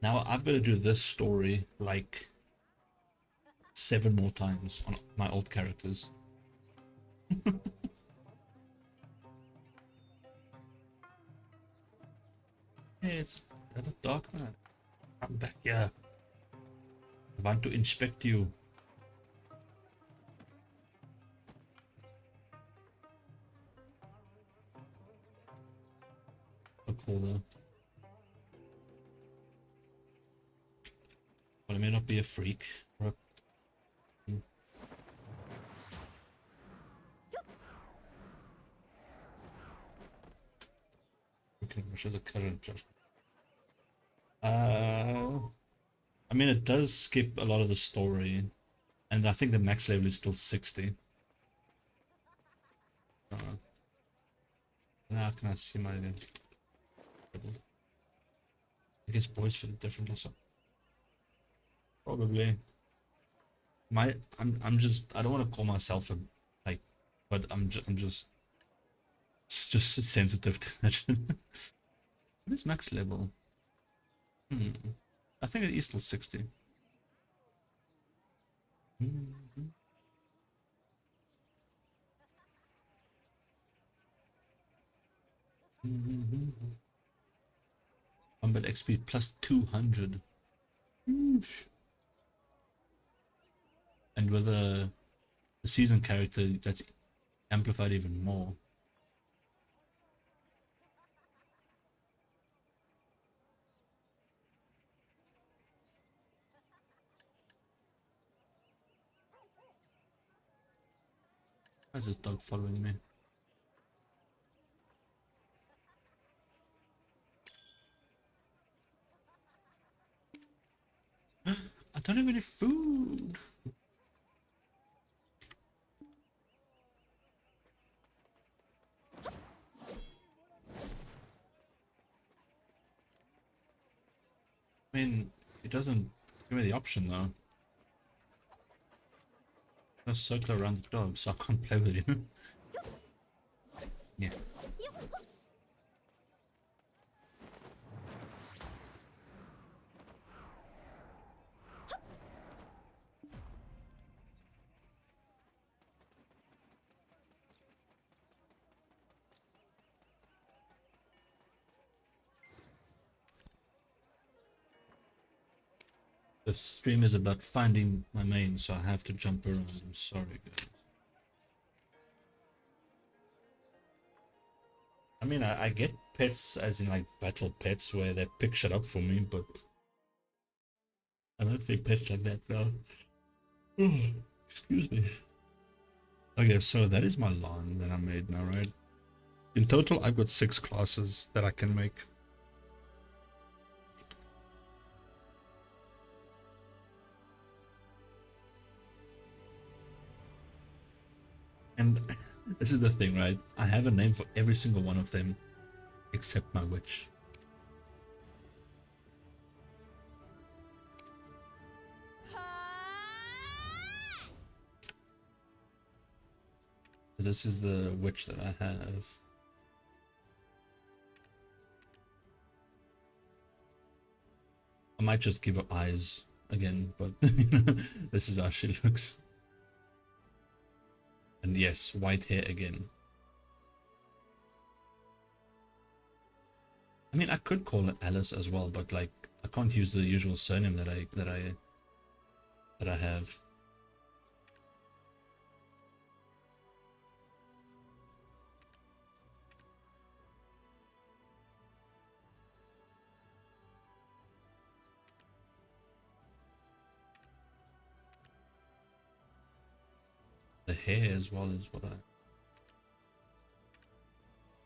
Now I've got to do this story like 7 more times on my old characters. Hey, it's a dark man. I'm back here. I want to inspect you. So cool though. Well, I may not be a freak. Or a... Okay, which is a current judgment. I mean, it does skip a lot of the story, and I think the max level is still 60. Now can I see my... I guess boys feel differently, so probably. I'm just, I don't want to call myself a like, but I'm just it's just sensitive to that. What is max level? I think it is still 60. Combat XP plus 200. Whoosh. And with the season character, that's amplified even more. Why is this dog following me? I don't have any food. I mean, it doesn't give me the option though. Just circle around the dog, so I can't play with you. Yeah. The stream is about finding my main, so I have to jump around. I'm sorry, guys. I mean, I get pets as in like battle pets where they pick shit up for me, but I don't think pets like that now. Excuse me. Okay, so that is my lawn that I made now, right? In total, I've got 6 classes that I can make. And this is the thing, right? I have a name for every single one of them, except my witch. This is the witch that I have. I might just give her eyes again, but this is how she looks. And yes, white hair again. I mean, I could call her Alice as well, but like, I can't use the usual surname that I have. The hair as well is what I...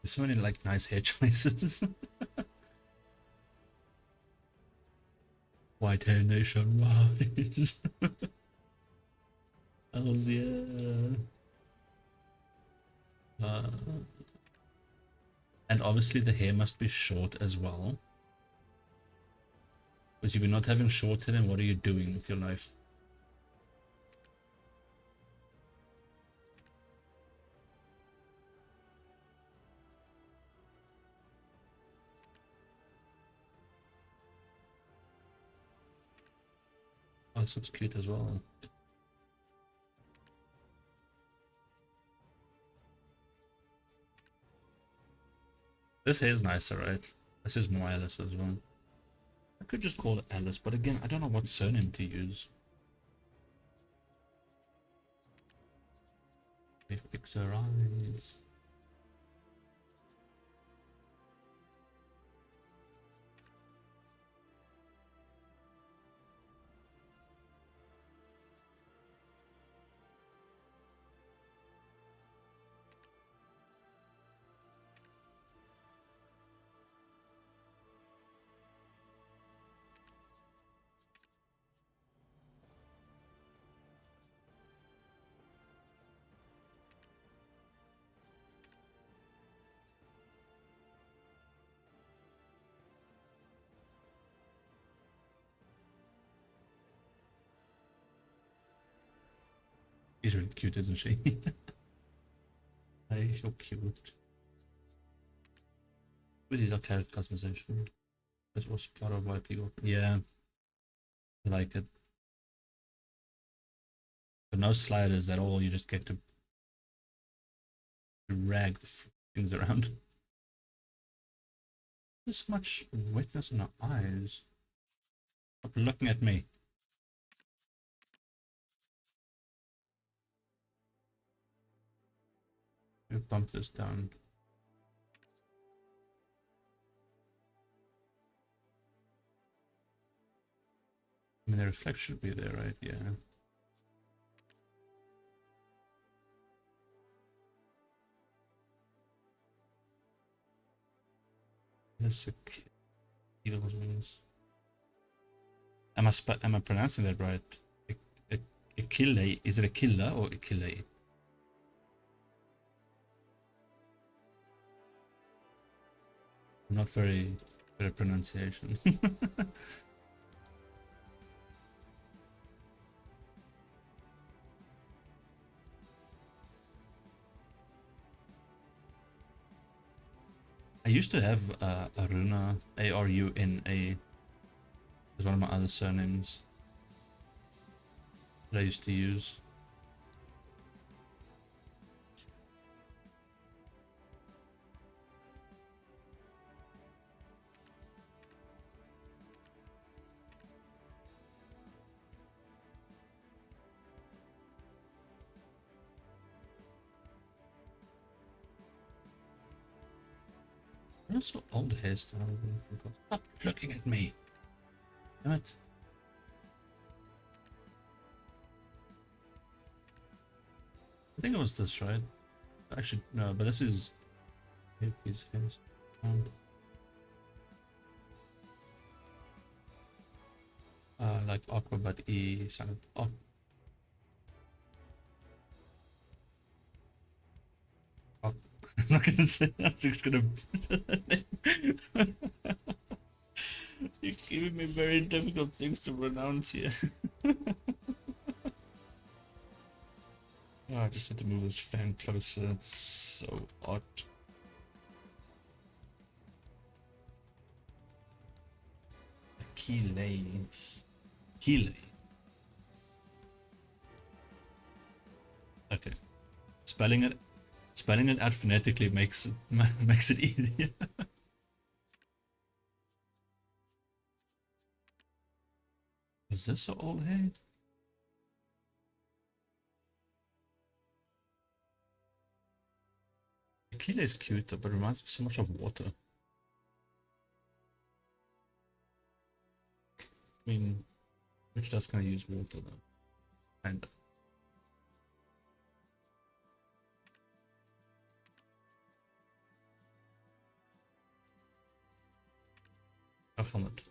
There's so many like nice hair choices. White hair nation rise. Hells yeah. And obviously the hair must be short as well. Because if you're not having short hair, then what are you doing with your life? Oh, this looks cute as well. This hair is nicer, right? This is more Alice as well. I could just call it Alice, but again, I don't know what surname to use. They fix her eyes. She's really cute, isn't she? Hey, so cute. Really is a character customization. This was part of why people. Yeah, I like it. But no sliders at all. You just get to drag the things around. There's so much wetness in her eyes. Stop looking at me. We bump this down. I mean, the reflection should be there, right? Yeah. Yes, okay. Eagle's wings. Am I pronouncing that right? Achille. Is it Achille or Achille? Not very good at pronunciation. I used to have Aruna, Aruna, as one of my other surnames that I used to use. Also old hairstyle. Stop looking at me. Damn it. I think it was this, right? Actually, no, but this is his hairstyle. Like Aqua, but E sounded. Oh. I'm not gonna say that. I'm just gonna. You're giving me very difficult things to pronounce here. Oh, I just had to move this fan closer. It's so odd. Achille. Achille. Okay. Spelling it out phonetically makes it easier. Is this so old hair? Achille is cute, but it reminds me so much of water. I mean, which does kind of use water though. Kinda. Oh, helmet.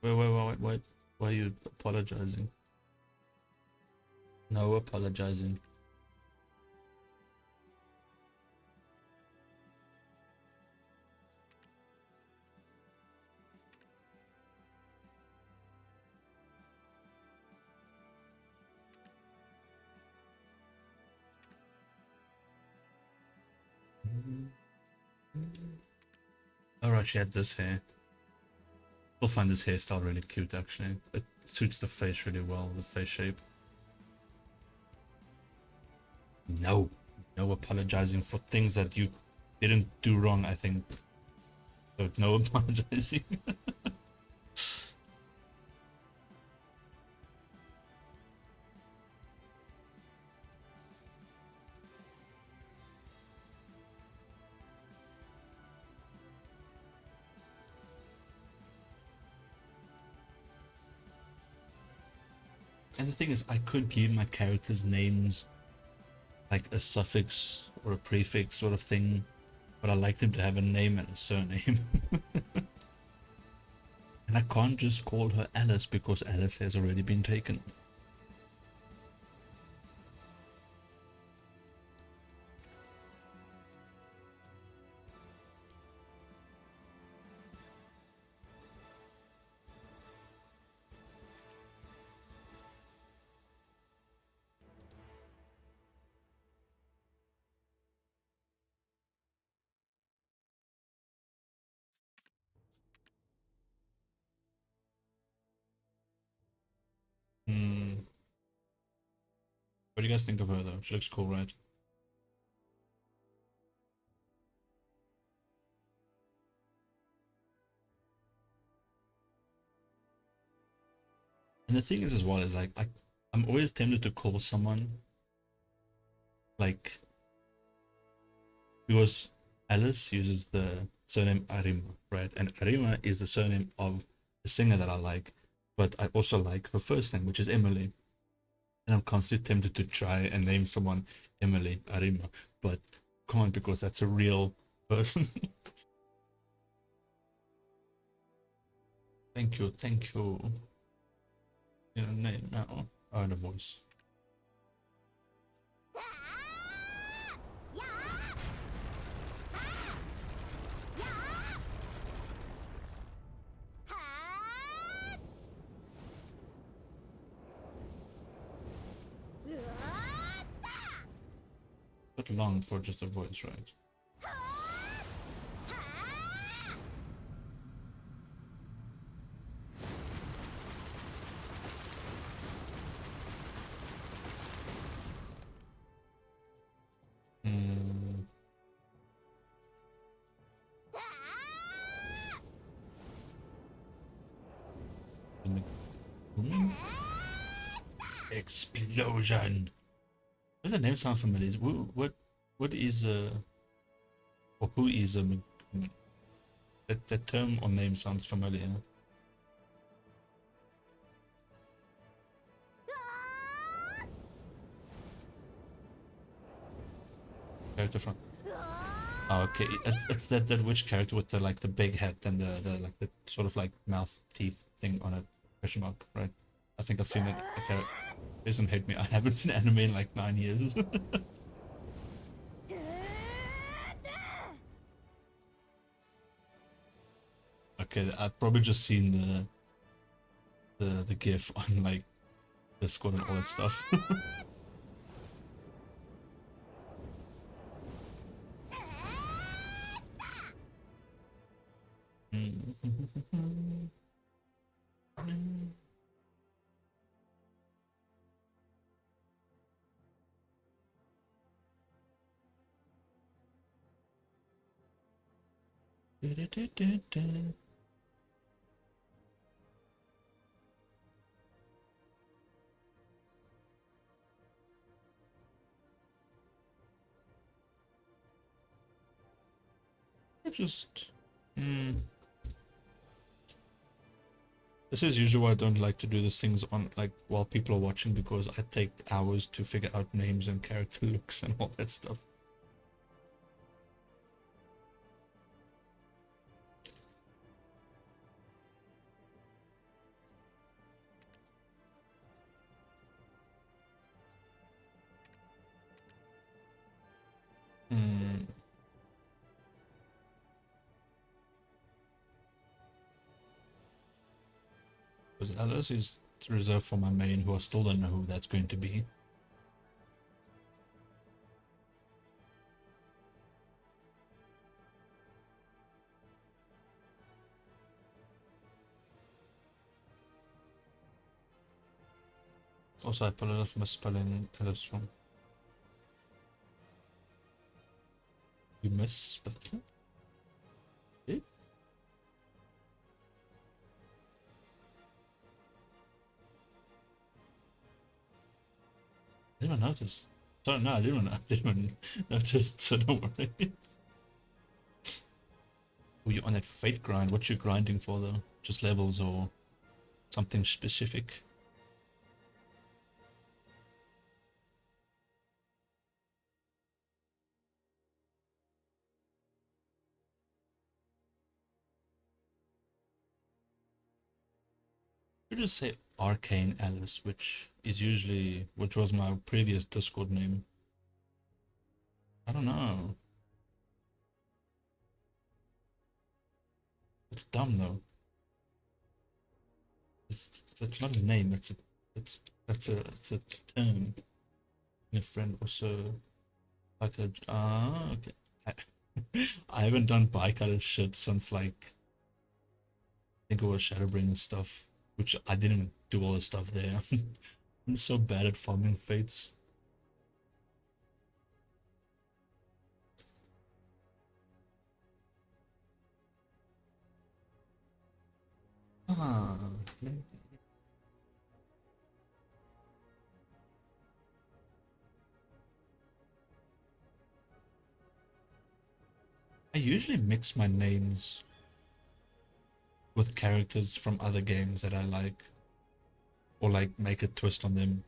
Wait. Why are you apologizing? No apologizing. Alright, she had this hair. We'll find this hairstyle really cute, actually. It suits the face really well, the face shape. No apologizing for things that you didn't do wrong, I think. So no apologizing. And the thing is, I could give my characters names like a suffix or a prefix sort of thing, but I like them to have a name and a surname. And I can't just call her Alice because Alice has already been taken. What do you guys think of her though? She looks cool, right? And the thing is as well is like I'm always tempted to call someone like, because Alice uses the surname Arima, right? And Arima is the surname of the singer that I like, but I also like her first name, which is Emily. And I'm constantly tempted to try and name someone Emily Arima, but can't because that's a real person. Thank you. Your name now. Oh, and a voice. Bit long for just a voice, right? Explosion. Does the name sound familiar? What is or who is that term or name sounds familiar. Character from. Oh, okay. It's that witch character with the like the big head and the like the sort of like mouth teeth thing on a question mark, right? I think I've seen it. Okay. Please don't hate me. I haven't seen anime in like 9 years. Okay, I've probably just seen the GIF on like Discord and all that stuff. Just this is usually why I don't like to do these things on like while people are watching, because I take hours to figure out names and character looks and all that stuff. Because Alice is reserved for my main, who I still don't know who that's going to be. Also, I apologize for misspelling Alice wrong. You misspelled it? Did? I didn't even notice. Sorry, no, I didn't even notice, so don't worry. Were you on that fate grind? What you grinding for though? Just levels or something specific? You just say Arcane Alice, which was my previous Discord name. I don't know. It's dumb though. That's not a name. It's a term. My friend also like a okay. I haven't done bicolor shit since like I think it was Shadowbringers stuff, which I didn't do all the stuff there. I'm so bad at farming fates. Ah, I usually mix my names with characters from other games that I like, or like make a twist on them.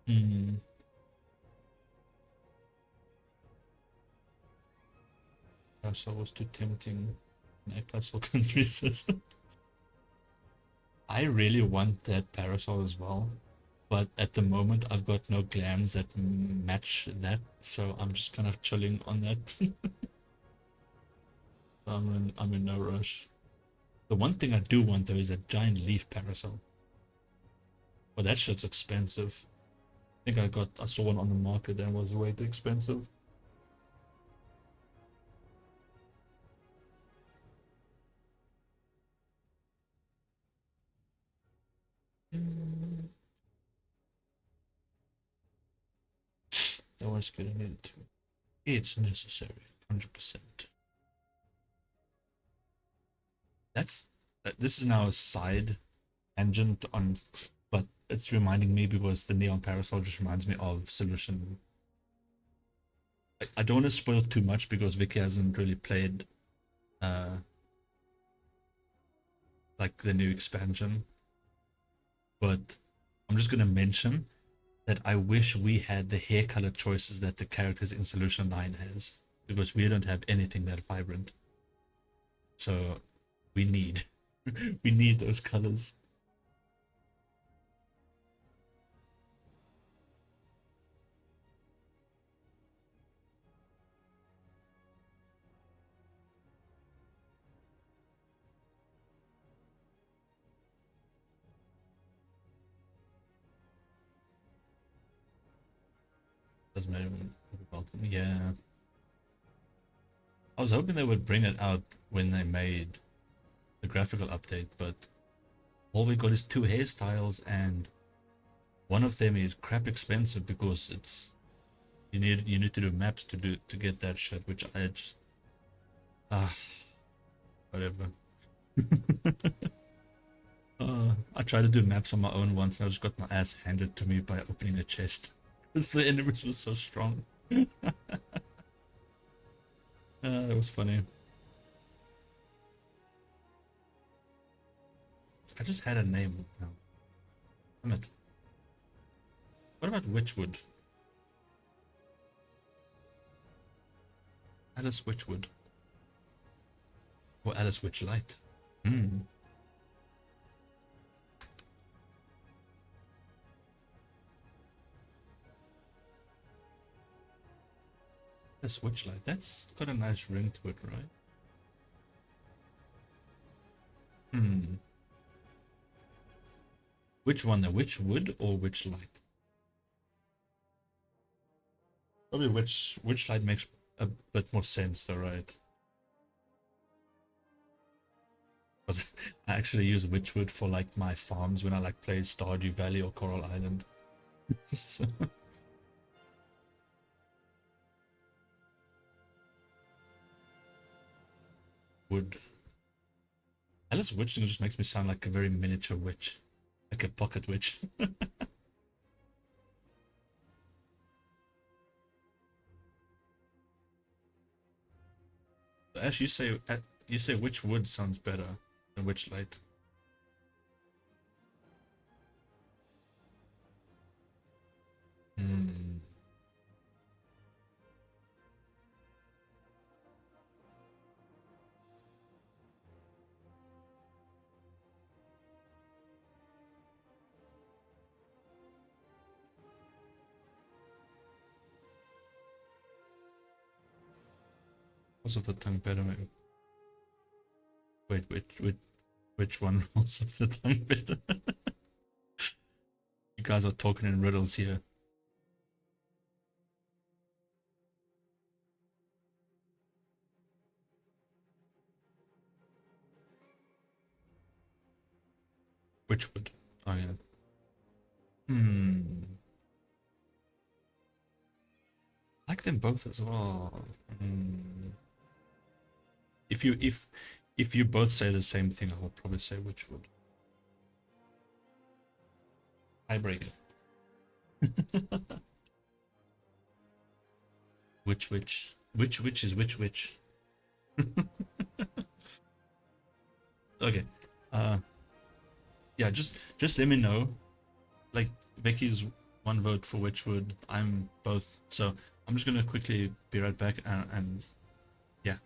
Hmm. Parasol was too tempting. My Parasol couldn't resist. I really want that Parasol as well, but at the moment I've got no glams that match that, so I'm just kind of chilling on that. I'm in no rush. The one thing I do want though is a giant leaf Parasol. But that shit's expensive. I think I saw one on the market and it was way too expensive. That was getting into. It's necessary, 100%. This is now a side tangent on, but it's reminding me because the Neon Parasol just reminds me of Solution. I don't want to spoil too much because Vicky hasn't really played like the new expansion, but I'm just gonna mention that I wish we had the hair color choices that the characters in Solution 9 has, because we don't have anything that vibrant. So we need we need those colors. Doesn't matter. Welcome. Yeah. I was hoping they would bring it out when they made the graphical update, but all we got is 2 hairstyles, and one of them is crap expensive because it's you need to do maps to get that shit, which I just whatever. I tried to do maps on my own once and I just got my ass handed to me by opening a chest because the enemies were so strong. That was funny. I just had a name now. Damn it. What about Witchwood? Alice Witchwood. Or Alice Witchlight. Hmm. Alice Witchlight. That's got a nice ring to it, right? Hmm. Which one, the witch wood or witch light? Probably witch light makes a bit more sense though, right? Because I actually use witchwood for like my farms when I like play Stardew Valley or Coral Island. So- wood. Alice Witch just makes me sound like a very miniature witch, like a pocket witch. Ash, you say witch wood sounds better than witch light. Hmm. Rolls of the tongue better, maybe. Which one rolls off the tongue better? You guys are talking in riddles here. Which would? Oh yeah. Hmm. I like them both as well. Hmm. If you both say the same thing, I will probably say which would. Tiebreaker. Which is which? Okay. Yeah, just let me know. Like Vicky's one vote for Witchwood. I'm both. So I'm just gonna quickly be right back and yeah.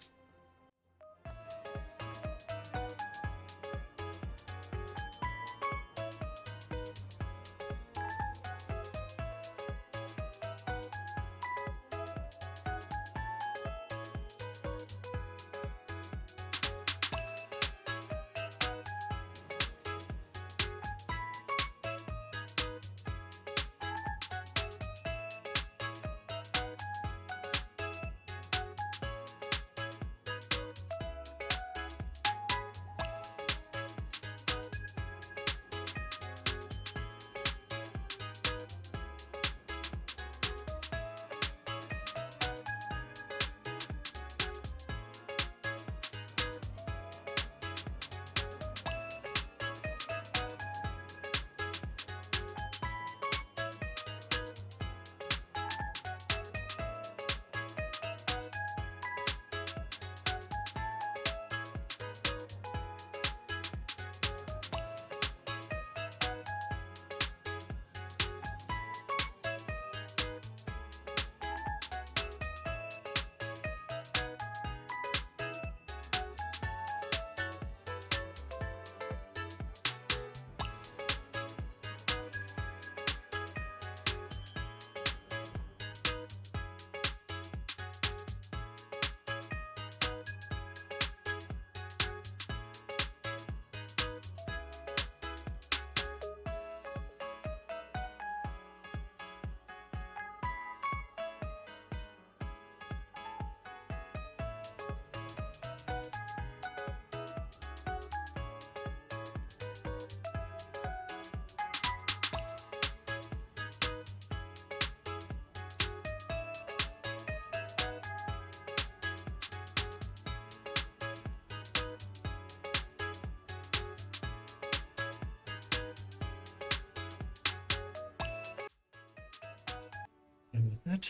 About that.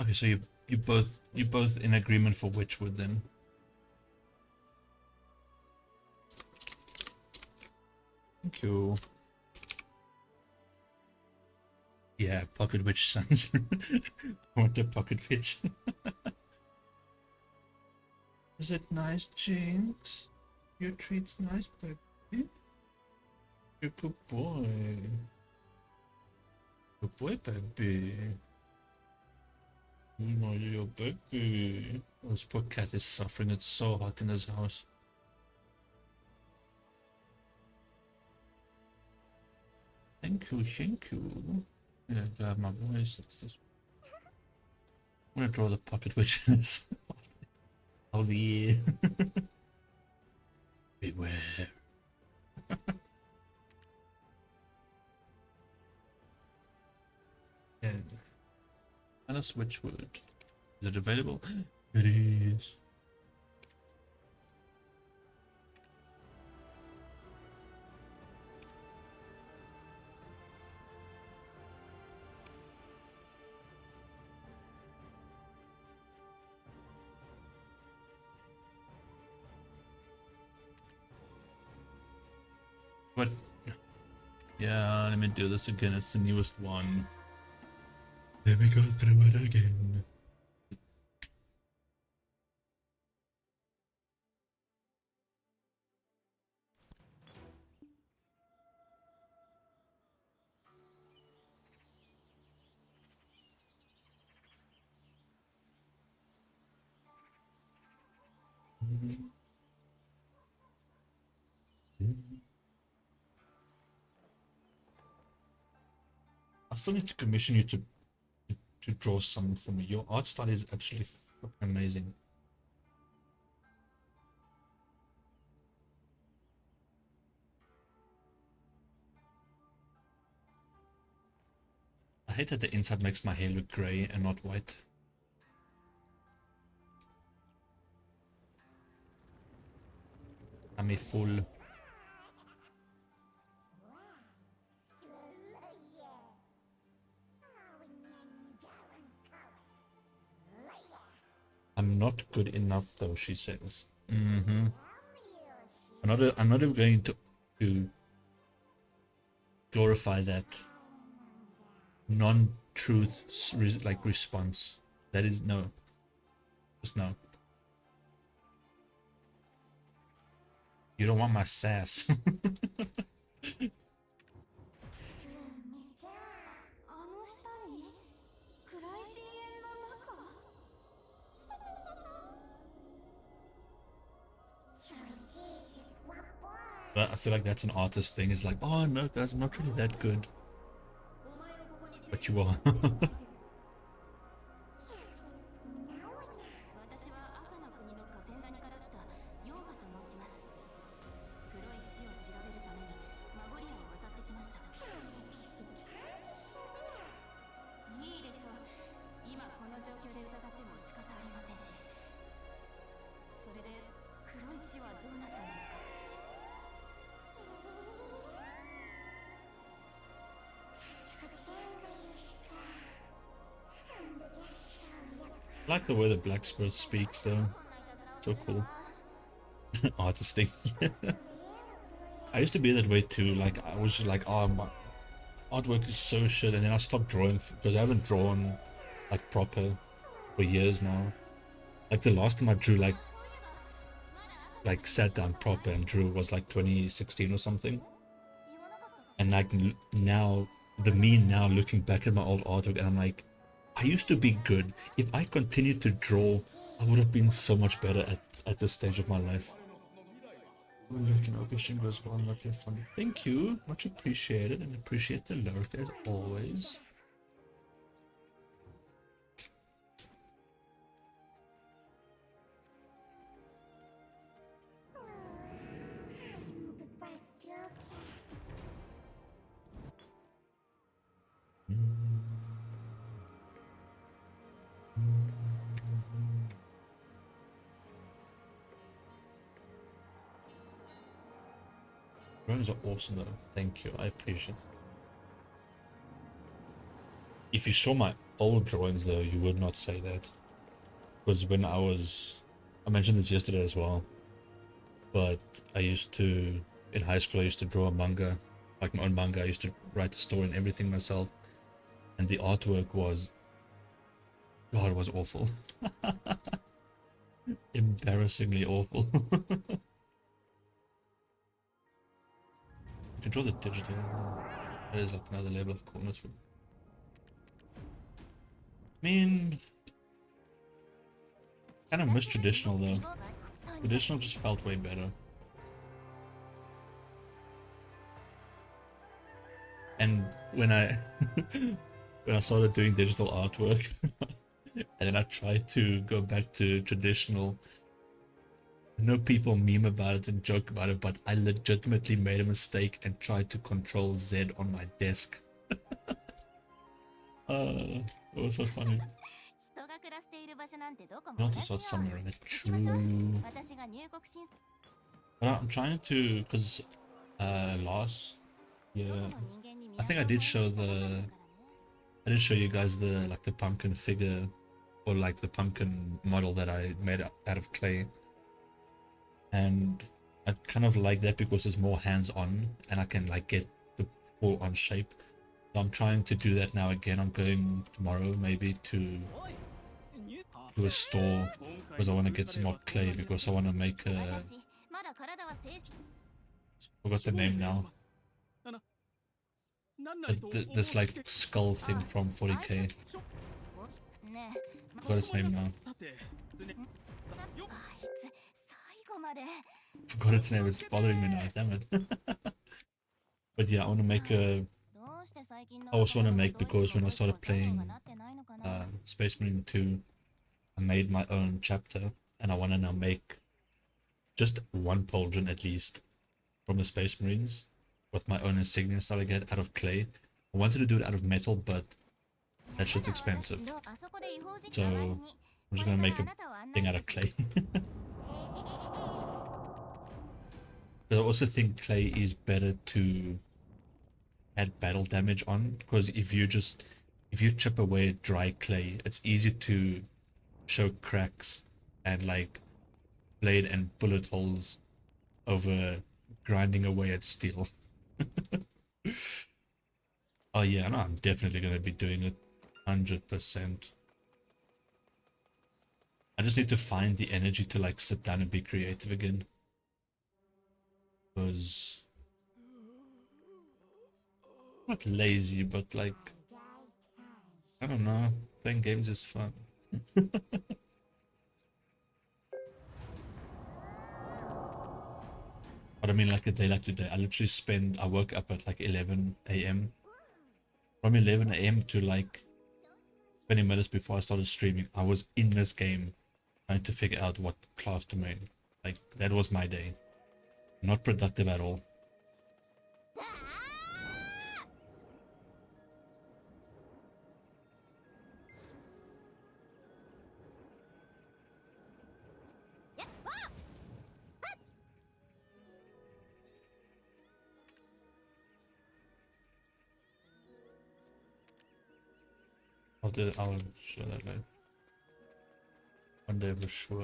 Okay, so you both in agreement for Witchwood then. Thank you. Yeah, Pocket Witch sounds. I want a Pocket Witch. Is it nice, Jinx? Your treat's nice, baby. You're a good boy. Good boy, baby. You know, you're your baby. This poor cat is suffering. It's so hot in his house. Thank you, thank you. Yeah, do I have my voice? It's this. I'm gonna draw the pocket witches. How's the year? Beware. Yeah. And a switchwood. Is it available? It is. What? Yeah, let me do this again. It's the newest one. Let me go through it again. I still need to commission you to draw something for me. Your art style is absolutely fucking amazing. I hate that the inside makes my hair look grey and not white. I'm a fool. I'm not good enough though, she says. I'm not even going to glorify that non-truth like response. That is no. Just no. You don't want my sass. あの下に暗い深淵の中 But I feel like that's an artist thing. It's like, oh no guys, I'm not really that good. But you are. 私は朝の国の河川谷から来たヨーガと申します。黒い死を調べるためにマゴリアを渡ってきました。いいでしょう。今この状況で疑っても仕方ありませんし。それで黒い死はどうなったんですか？ I like the way the Black Spirit speaks though. So cool. Artist thing. I used to be that way too. Like I was like, oh, my artwork is so shit, and then I stopped drawing because I haven't drawn like proper for years now. Like the last time I drew like sat down proper and drew was like 2016 or something. And like now, me now looking back at my old artwork, and I'm like, I used to be good. If I continued to draw, I would have been so much better at this stage of my life. Looking up Shingo as well, not yet funny. Thank you, much appreciated, and appreciate the lurk as always. Drawings are awesome though. Thank you. I appreciate it. If you saw my old drawings though, you would not say that. Because when I mentioned this yesterday as well, but in high school I used to draw a manga, like my own manga. I used to write the story and everything myself. And the artwork was, God, it was awful. Embarrassingly awful. You can draw the digital. That is like another level of coolness. I mean, kind of miss traditional though. Traditional just felt way better. And when I when I started doing digital artwork, and then I tried to go back to traditional. I know people meme about it and joke about it, but I legitimately made a mistake and tried to control Z on my desk. It was so funny. 人が暮らしている場所なんてどこ I も want 同 to じ start よ。 somewhere, right? 行きましょう。 True. 私が入国審査 But I'm trying to, because last year, 外の人間に I think I did show the, I did show you guys the like the pumpkin figure, or like the pumpkin model that I made out of clay, and I kind of like that because it's more hands-on and I can like get the full-on shape. So I'm trying to do that now again. I'm going tomorrow maybe to a store because I want to get some more clay because I want to make a, 私まだ体は正式 forgot the name now, but this like skull thing from 40k. ねえ Forgot its name now. あいつ最後まで Forgot its name. It's bothering me now. Damn it. But yeah, I want to make a. どうして最近の I also want to 若者は make ドイツ because when I 語 started ドイツ語作業 playing がなってないのかな Space Marine 2, I made my own chapter, and I want to now make just one pauldron at least from the Space Marines with my own insignias that I get out of clay. I wanted to do it out of metal, but that shit's expensive. あそこで違法人 So 代わりに I'm just これ gonna から make あ a なたを案 thing 内 out し of て clay. But I also think clay is better to add battle damage on, because if you chip away at dry clay, it's easy to show cracks and like blade and bullet holes over grinding away at steel. Oh yeah, no, I'm definitely gonna be doing it 100%. I just need to find the energy to like sit down and be creative again. Because not lazy, but like I don't know, playing games is fun. But I mean, like a day like today, I woke up at like 11 a.m. From 11 a.m. to like 20 minutes before I started streaming, I was in this game trying to figure out what class to make. Like, that was my day. Not productive at all. I'll show that later. One day for sure.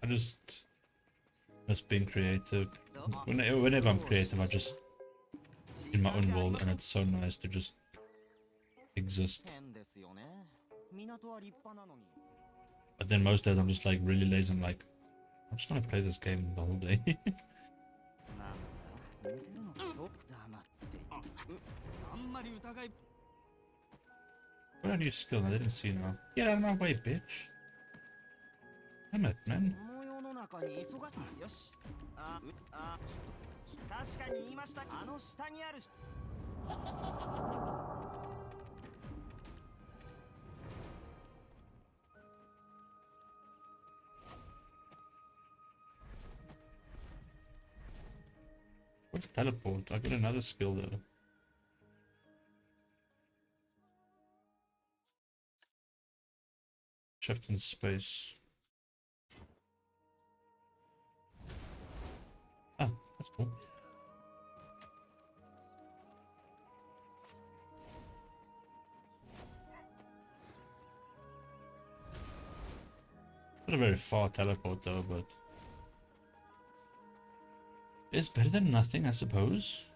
I just miss being creative. Whenever I'm creative, I just in my own world, and it's so nice to just exist. 変ですよね。港は立派なのに。 But then most days I'm just like really lazy. I'm like, I just want to play this game the whole day. なんだ寝てるのかドクター待ってあんまり疑い What are your skill? I didn't see now. Get out of my way, bitch. Damn it, man. 模様の中に急がしよし確かに言いましたあの下にある What's teleport? I got another skill though. Shift in space. Ah, that's cool. Not a very far teleport though, but it's better than nothing, I suppose.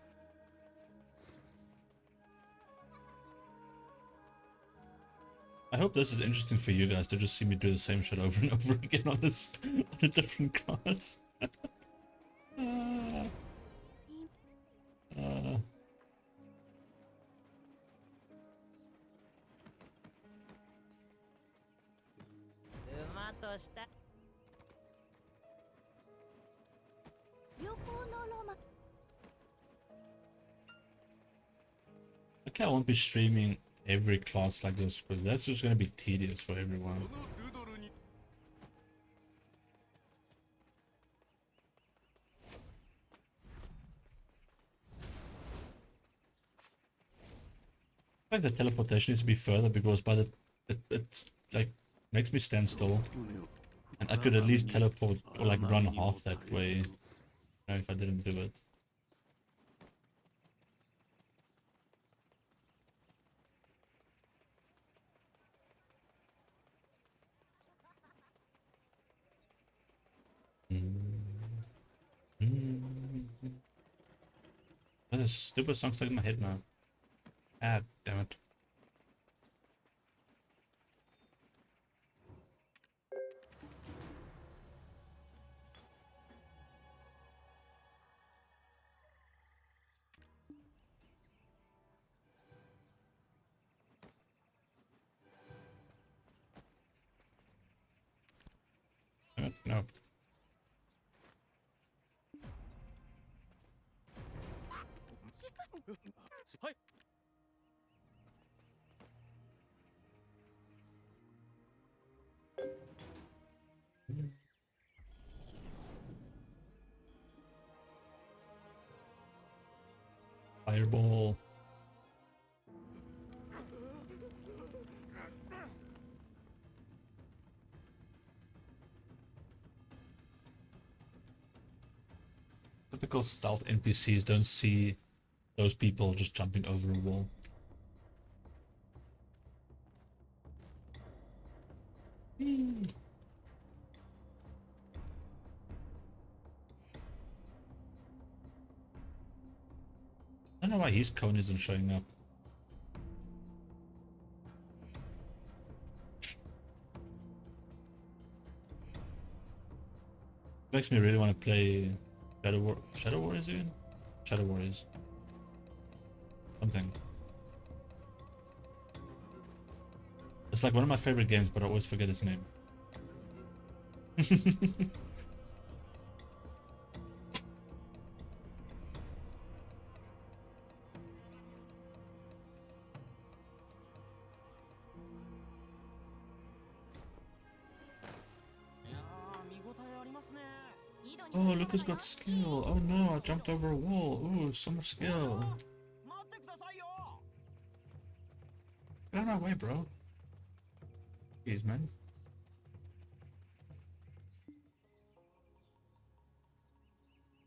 I hope this is interesting for you guys to just see me do the same shit over and over again on this on a different class. Uh, 馬とした旅行のロマン Okay, I won't be streaming every class like this because that's just gonna be tedious for everyone. このルドルに I think the teleportation needs to be further because by the it's like makes me stand still, 船を and I could at least teleport or like run half that way. You know, if I didn't do it. Oh, this stupid song stuck in my head now. Ah, damn it. Damn it, no. Fireball. Typical stealth NPCs don't see those people just jumping over a wall. I don't know why his cone isn't showing up. Makes me really want to play Shadow Warriors even? Shadow Warriors. Something. It's like one of my favorite games, but I always forget its name. Oh, Lucas got skill. Oh no, I jumped over a wall. Ooh, so much skill. Get out of my way, bro. Jeez, man.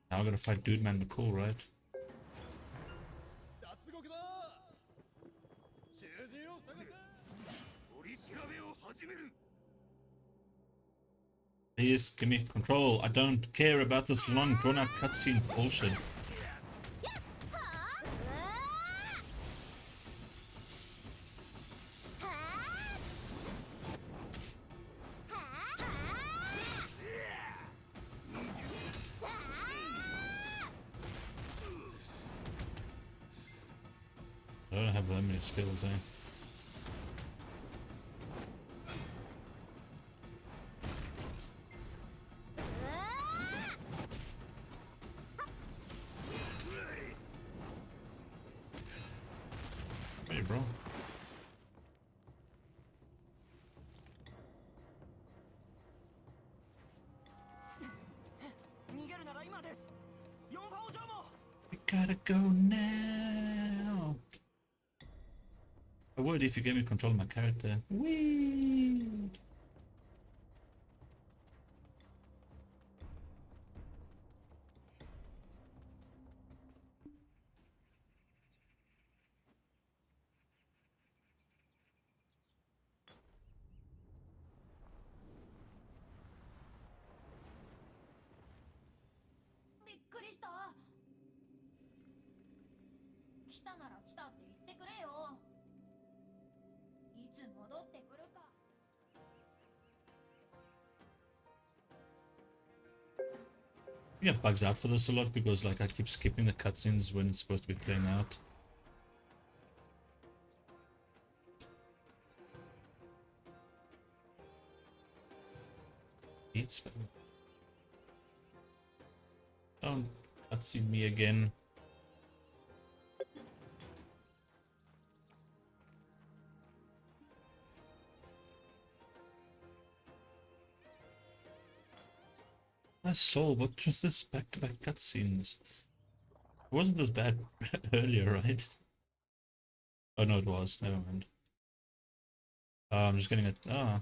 Now I gotta fight Dude Man McCool, right? 脱獄だ囚人を探せ 取り調べを始める Please give me control. I don't care about this long drawn out cutscene bullshit. I don't have that many skills, eh? Hey, bro. We gotta go now. I would if you gave me control of my character. Whee! I get bugs out for this a lot because like I keep skipping the cutscenes when it's supposed to be playing out. Eat spell. Don't cutscene me again. My soul, what was this back-to-back cutscenes? It wasn't this bad earlier, right? Oh no, it was. Never mind. I'm just getting it. Ah.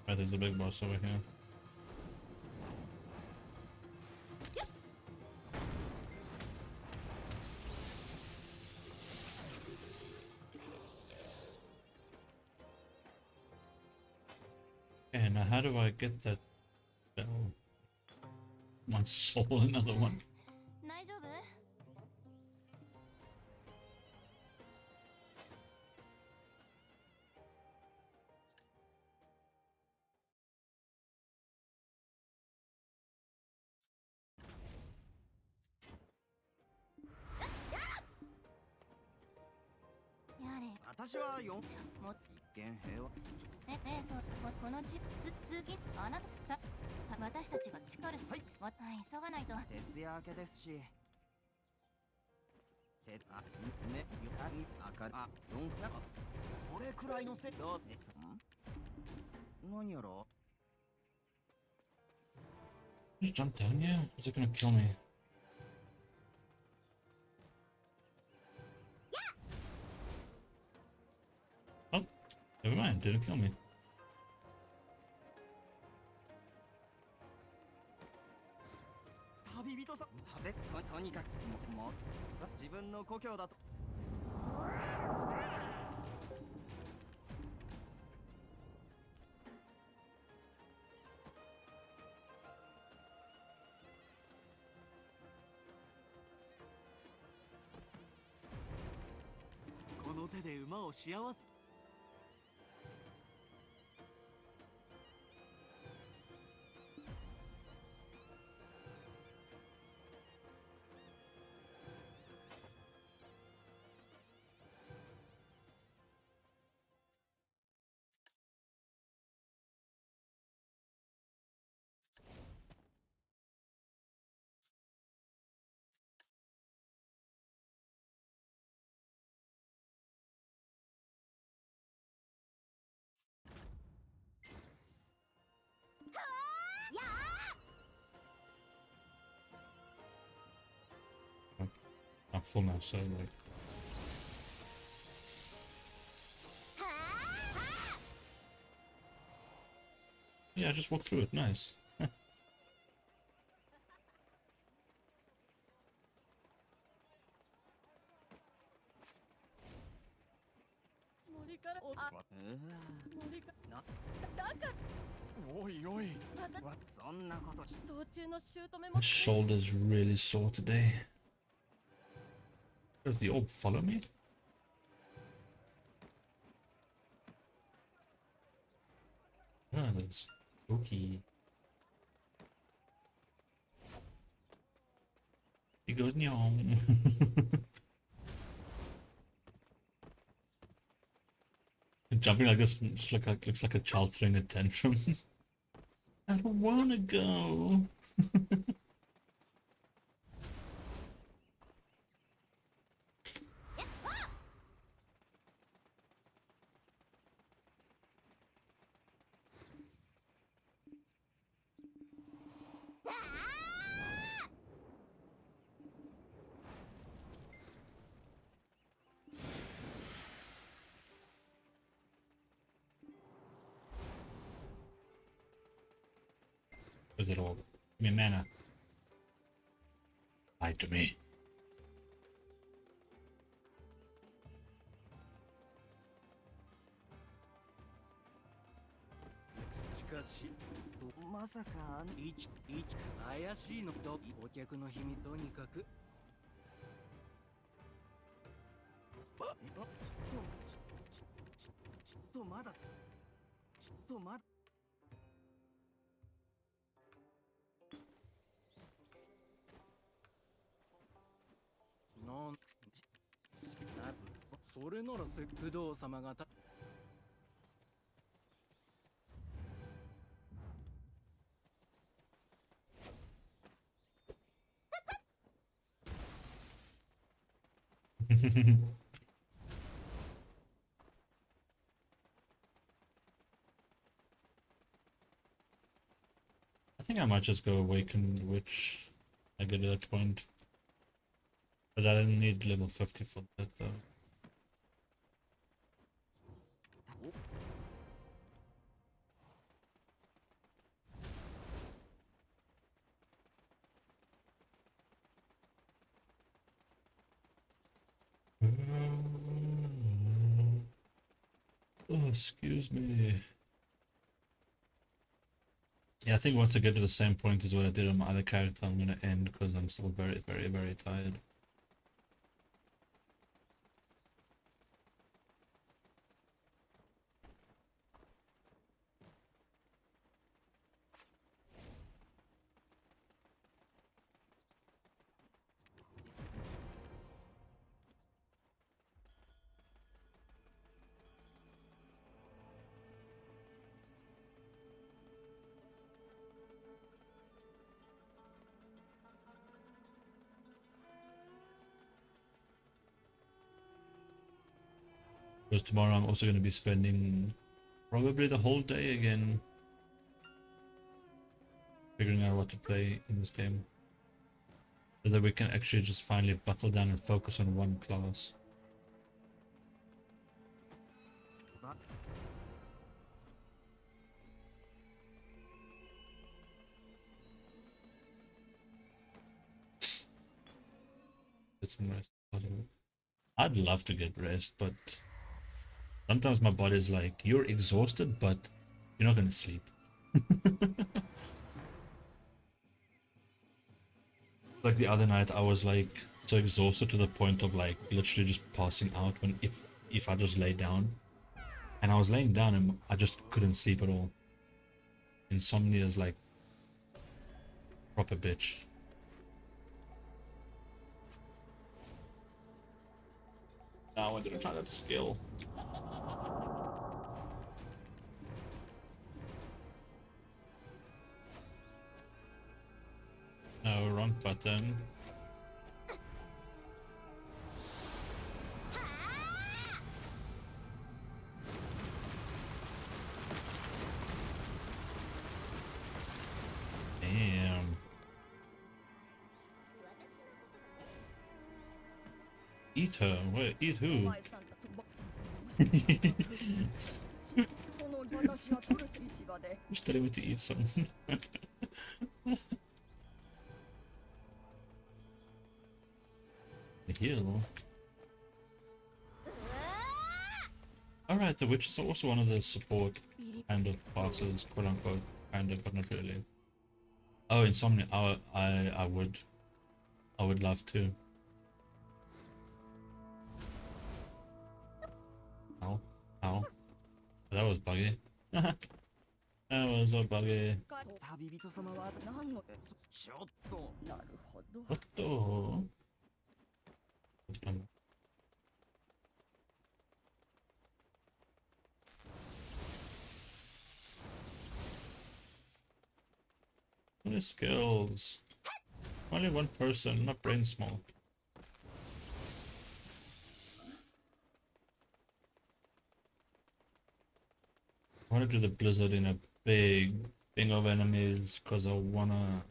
Right, there's a big boss over here. Okay, now how do I get that bell? One soul, another one. 大丈夫？やれ。私は4ちょもつ。一見平和。そうこの通勤あなたさ私たちが力ではい急がないと。徹夜明けですし。てあねゆたに明るあ4分なんかそれくらいのせどうですん？何やら Just jump down here? Is it gonna kill me? Oh, never mind, didn't kill me. 旅人さんとにかくも自分の故郷だとこの手で馬を幸せ。I'm full now, so like. Yeah, I just walked through it. Nice. 森から森からだからおいおいまたそんなことし道中の姑 My も shoulder's really sore today. Does the orb follow me? Ah, that's spooky. He goes nyong. Jumping like this looks like a child throwing a tantrum. I don't wanna go. Is it all? Give me mana. Lie to me. まさか怪しいのとお客の秘密とにかくちょっとまだなんそれなら不動様がたI think I might just go awaken the witch. I get to that point. But I didn't need level 50 for that though. Oh, excuse me. Yeah, I think once I get to the same point as what I did on my other character, I'm gonna end because I'm still very, very, very tired. Because tomorrow I'm also going to be spending probably the whole day again figuring out what to play in this game. So that we can actually just finally buckle down and focus on one class. Get some rest. I'd love to get rest, but sometimes my body's like, you're exhausted, but you're not gonna sleep. Like the other night, I was like so exhausted to the point of like literally just passing out when if I just lay down, and I was laying down and I just couldn't sleep at all. Insomnia is like proper bitch. Now I wanted to try that skill. No, wrong button. Damn. Eat her. Wait, eat お who? 前さんたそばその私がトルス市場で Just telling me to eat some. Heal. Alright, the witch is also one of the support kind of classes, quote unquote, kind of, but not really. Oh, Insomnia. I would love to. Ow. Ow. That was buggy. That was so buggy. 旅人様は何のちょっとなるほど What the? Many skills. Only one person, my brain's small. I want to do the blizzard in a big thing of enemies because I wanna.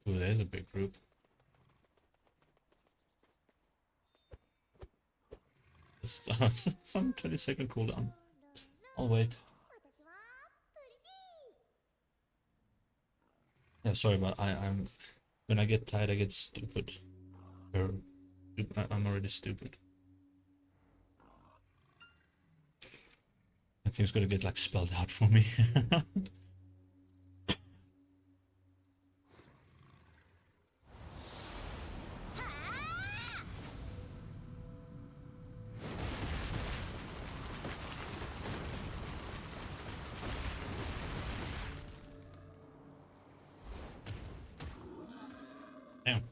Ooh, there's a big group. Some 20-second cooldown. I'll wait. Yeah, sorry, but I'm when I get tired, I get stupid. Or I'm already stupid. Everything's got to get like spelled out for me. Damn.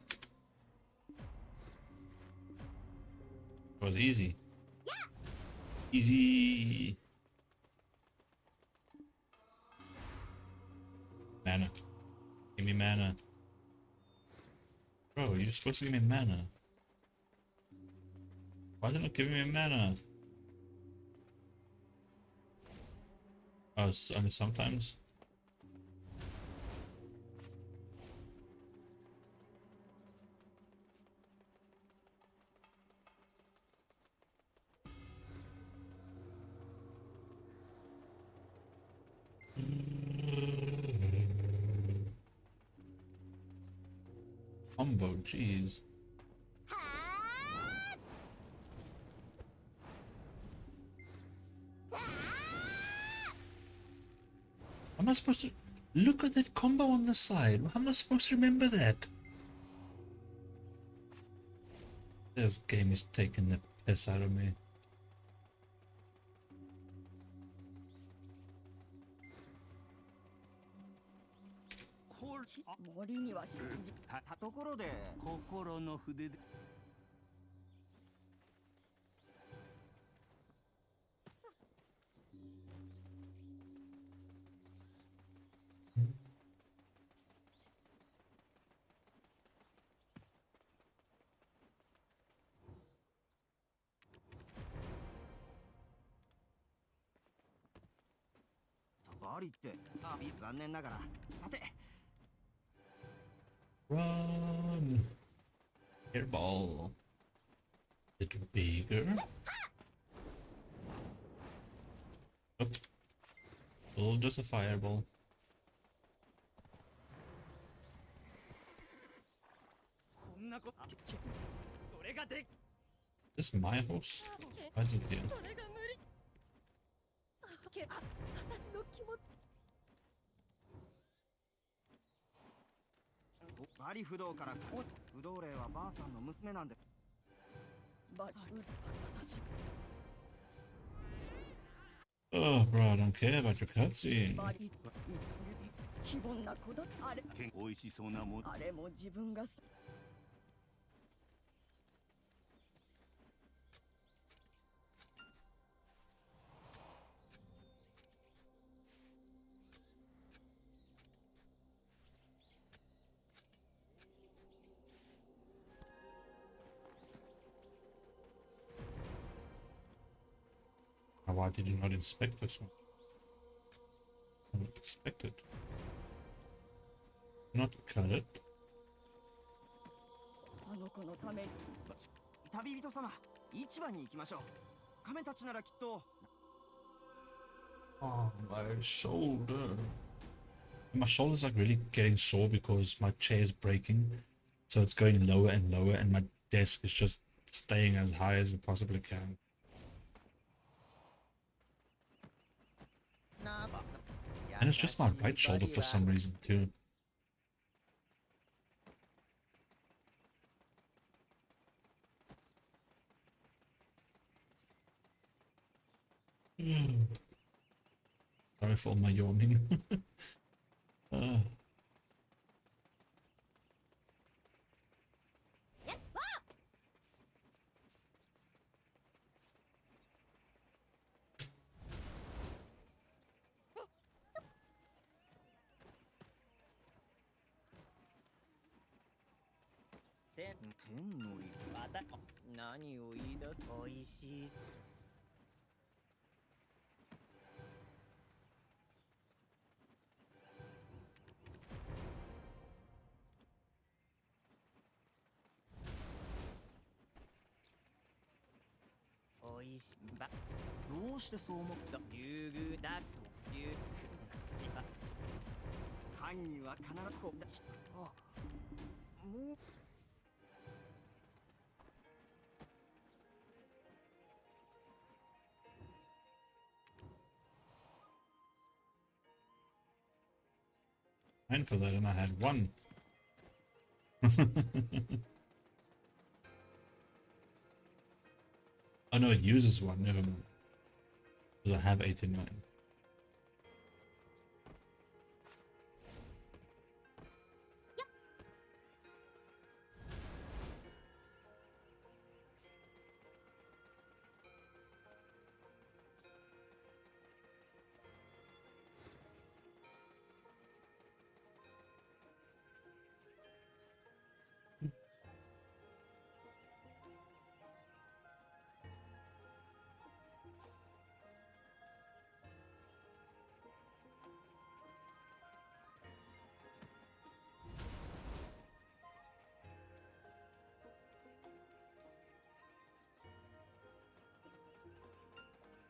It was easy. Easy. Mana. Give me mana. Bro, you're supposed to give me mana. Why is it not giving me mana? Oh, it's only sometimes. Combo, jeez. How am I supposed to look at that combo on the side? How am I supposed to remember that? This game is taking the piss out of me. Ah. ところで心の筆でバリって残念ながらさて Run! Airball. Little bigger. Nope. Still just a fireball. こんなことそれがで Is this my horse? Why is it here? それが無理私の気持ちバリ不動から不動霊はばあさんの娘なんで私 Oh, bro, I don't care about your cutscene. バリ非凡な子だあれ美味しそうなものあれも自分がさ Why did you not inspect this one? I would inspect it. Not cut it. あの子のために旅人様市場に行きましょう仮面たちならきっと Oh, my shoulder. My shoulder's like really getting sore because my chair is breaking. So it's going lower and lower and my desk is just staying as high as it possibly can. And it's just my right shoulder for some reason too. Sorry for all my yawning. uh. 天のりまた何を言い出すおいしいおいしいばどうしてそう思っ竜宮だ竜宮犯人は必ずこうだしあもう お9 for that, and I had 1. Oh no, it uses 1, never mind. Because I have 8 in mine.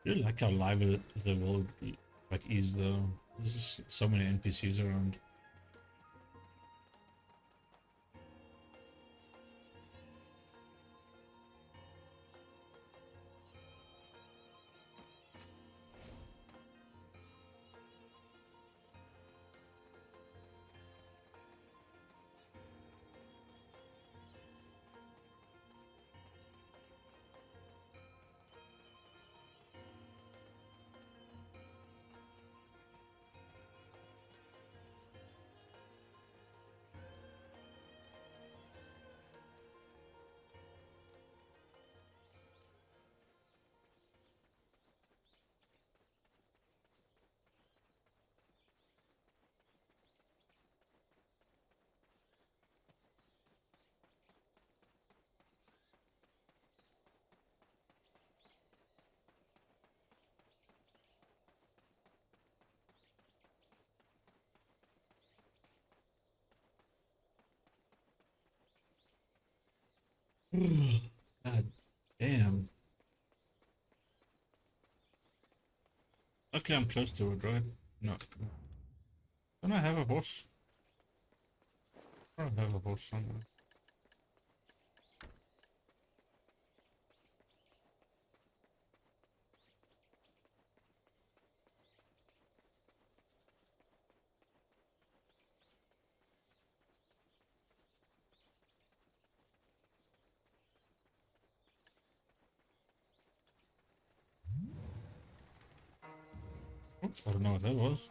I really like how lively the world like is though. There's just so many NPCs around. God damn. Okay, I'm close to it, right? No. Don't I have a horse? I don't have a horse somewhere. Oops, I don't know what that was.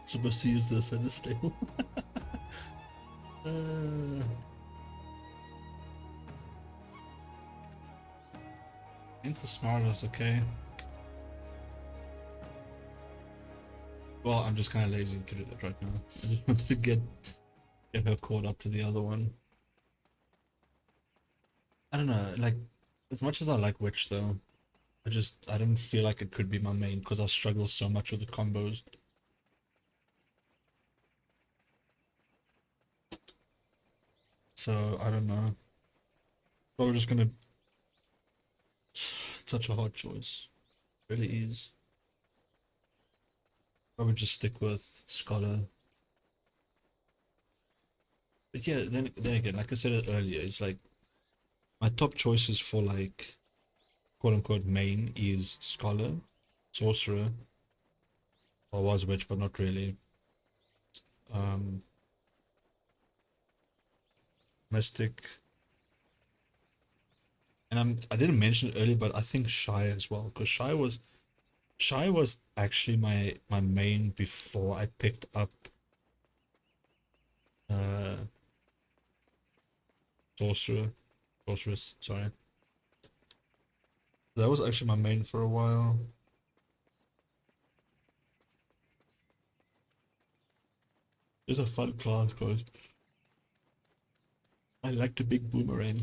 Supposed to use this at a stable. Ain't the smartest, okay? Well, I'm just kind of lazy to do that right now. I just wanted to get her caught up to the other one. I don't know, like, as much as I like Witch though, I don't feel like it could be my main because I struggle so much with the combos. So, I don't know. Probably just gonna... It's such a hard choice. It really is. Probably just stick with Scholar. But yeah, then again, like I said earlier, it's like my top choices for like quote unquote main is Scholar, Sorcerer, or was Witch, but not really. Mystic. And I didn't mention it earlier, but I think Shy as well, because Shy was actually my main before I picked up sorceress, sorry. That was actually my main for a while. It's a fun class because I like the big boomerang.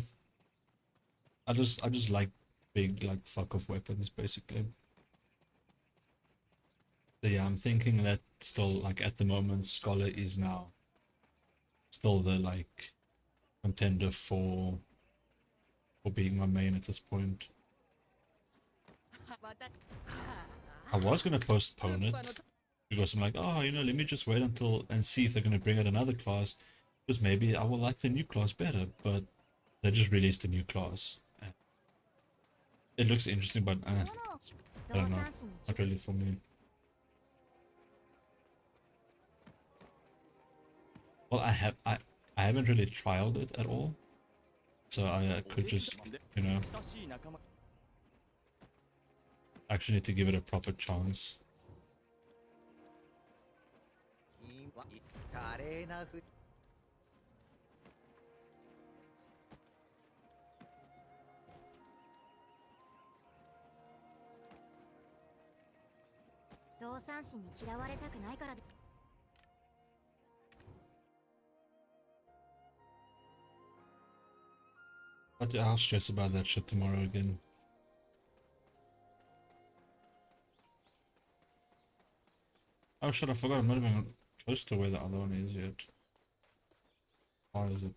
I just like big like fuck off weapons basically. So yeah, I'm thinking that still like at the moment Scholar is now still the like contender for being my main at this point. 私 I was gonna postpone it because I'm like, oh, you know, let me just wait until and see if they're gonna bring out another class, because maybe I will like the new class better. But they just released a new class. It looks interesting, but I don't know, not really for me. Well, I haven't really trialed it at all, so I could just, you know, actually need to give it a proper chance. 華麗なふ増産師に嫌われたくないからで But yeah, I'll stress about that shit tomorrow again. Oh shit, I forgot, I'm not even close to where the other one is yet. How is it?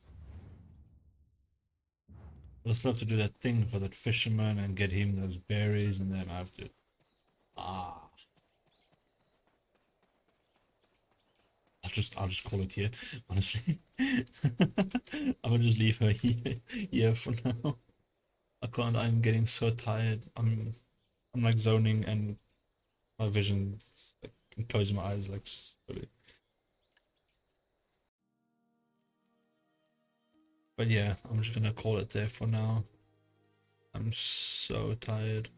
I'll still have to do that thing for that fisherman and get him those berries, and then I have to... Ah. I'll just call it here, honestly. I'm gonna just leave her here for now. I can't, I'm getting so tired. I'm like zoning and my vision, like, I'm closing my eyes like slowly. But yeah, I'm just gonna call it there for now. I'm so tired.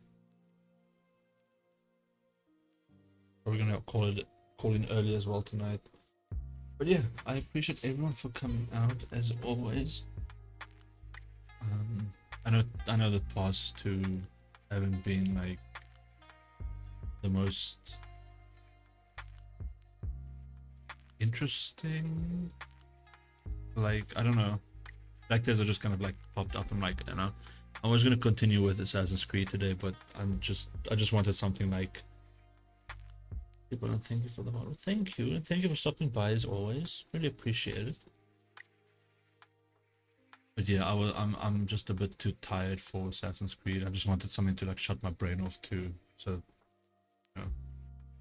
Probably gonna call in early as well tonight. But yeah, I appreciate everyone for coming out as always. I know the past two haven't been like the most interesting. Like, I don't know. Black Desert just kind of like popped up. I'm like, you know, I was gonna continue with Assassin's Creed today, but I just wanted something like. People, and thank you for the model. Thank you, and thank you for stopping by as always. Really appreciate it. But yeah, I'm just a bit too tired for Assassin's Creed. I just wanted something to like shut my brain off too. So, you know,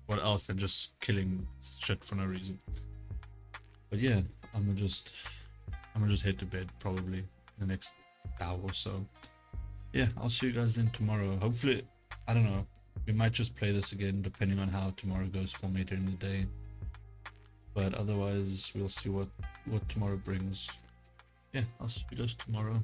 what else than just killing shit for no reason. But yeah, I'm gonna just head to bed probably in the next hour or so. Yeah, I'll see you guys then tomorrow. Hopefully, I don't know. We might just play this again depending on how tomorrow goes for me during the day. But otherwise, we'll see what tomorrow brings. Yeah, I'll see you guys tomorrow.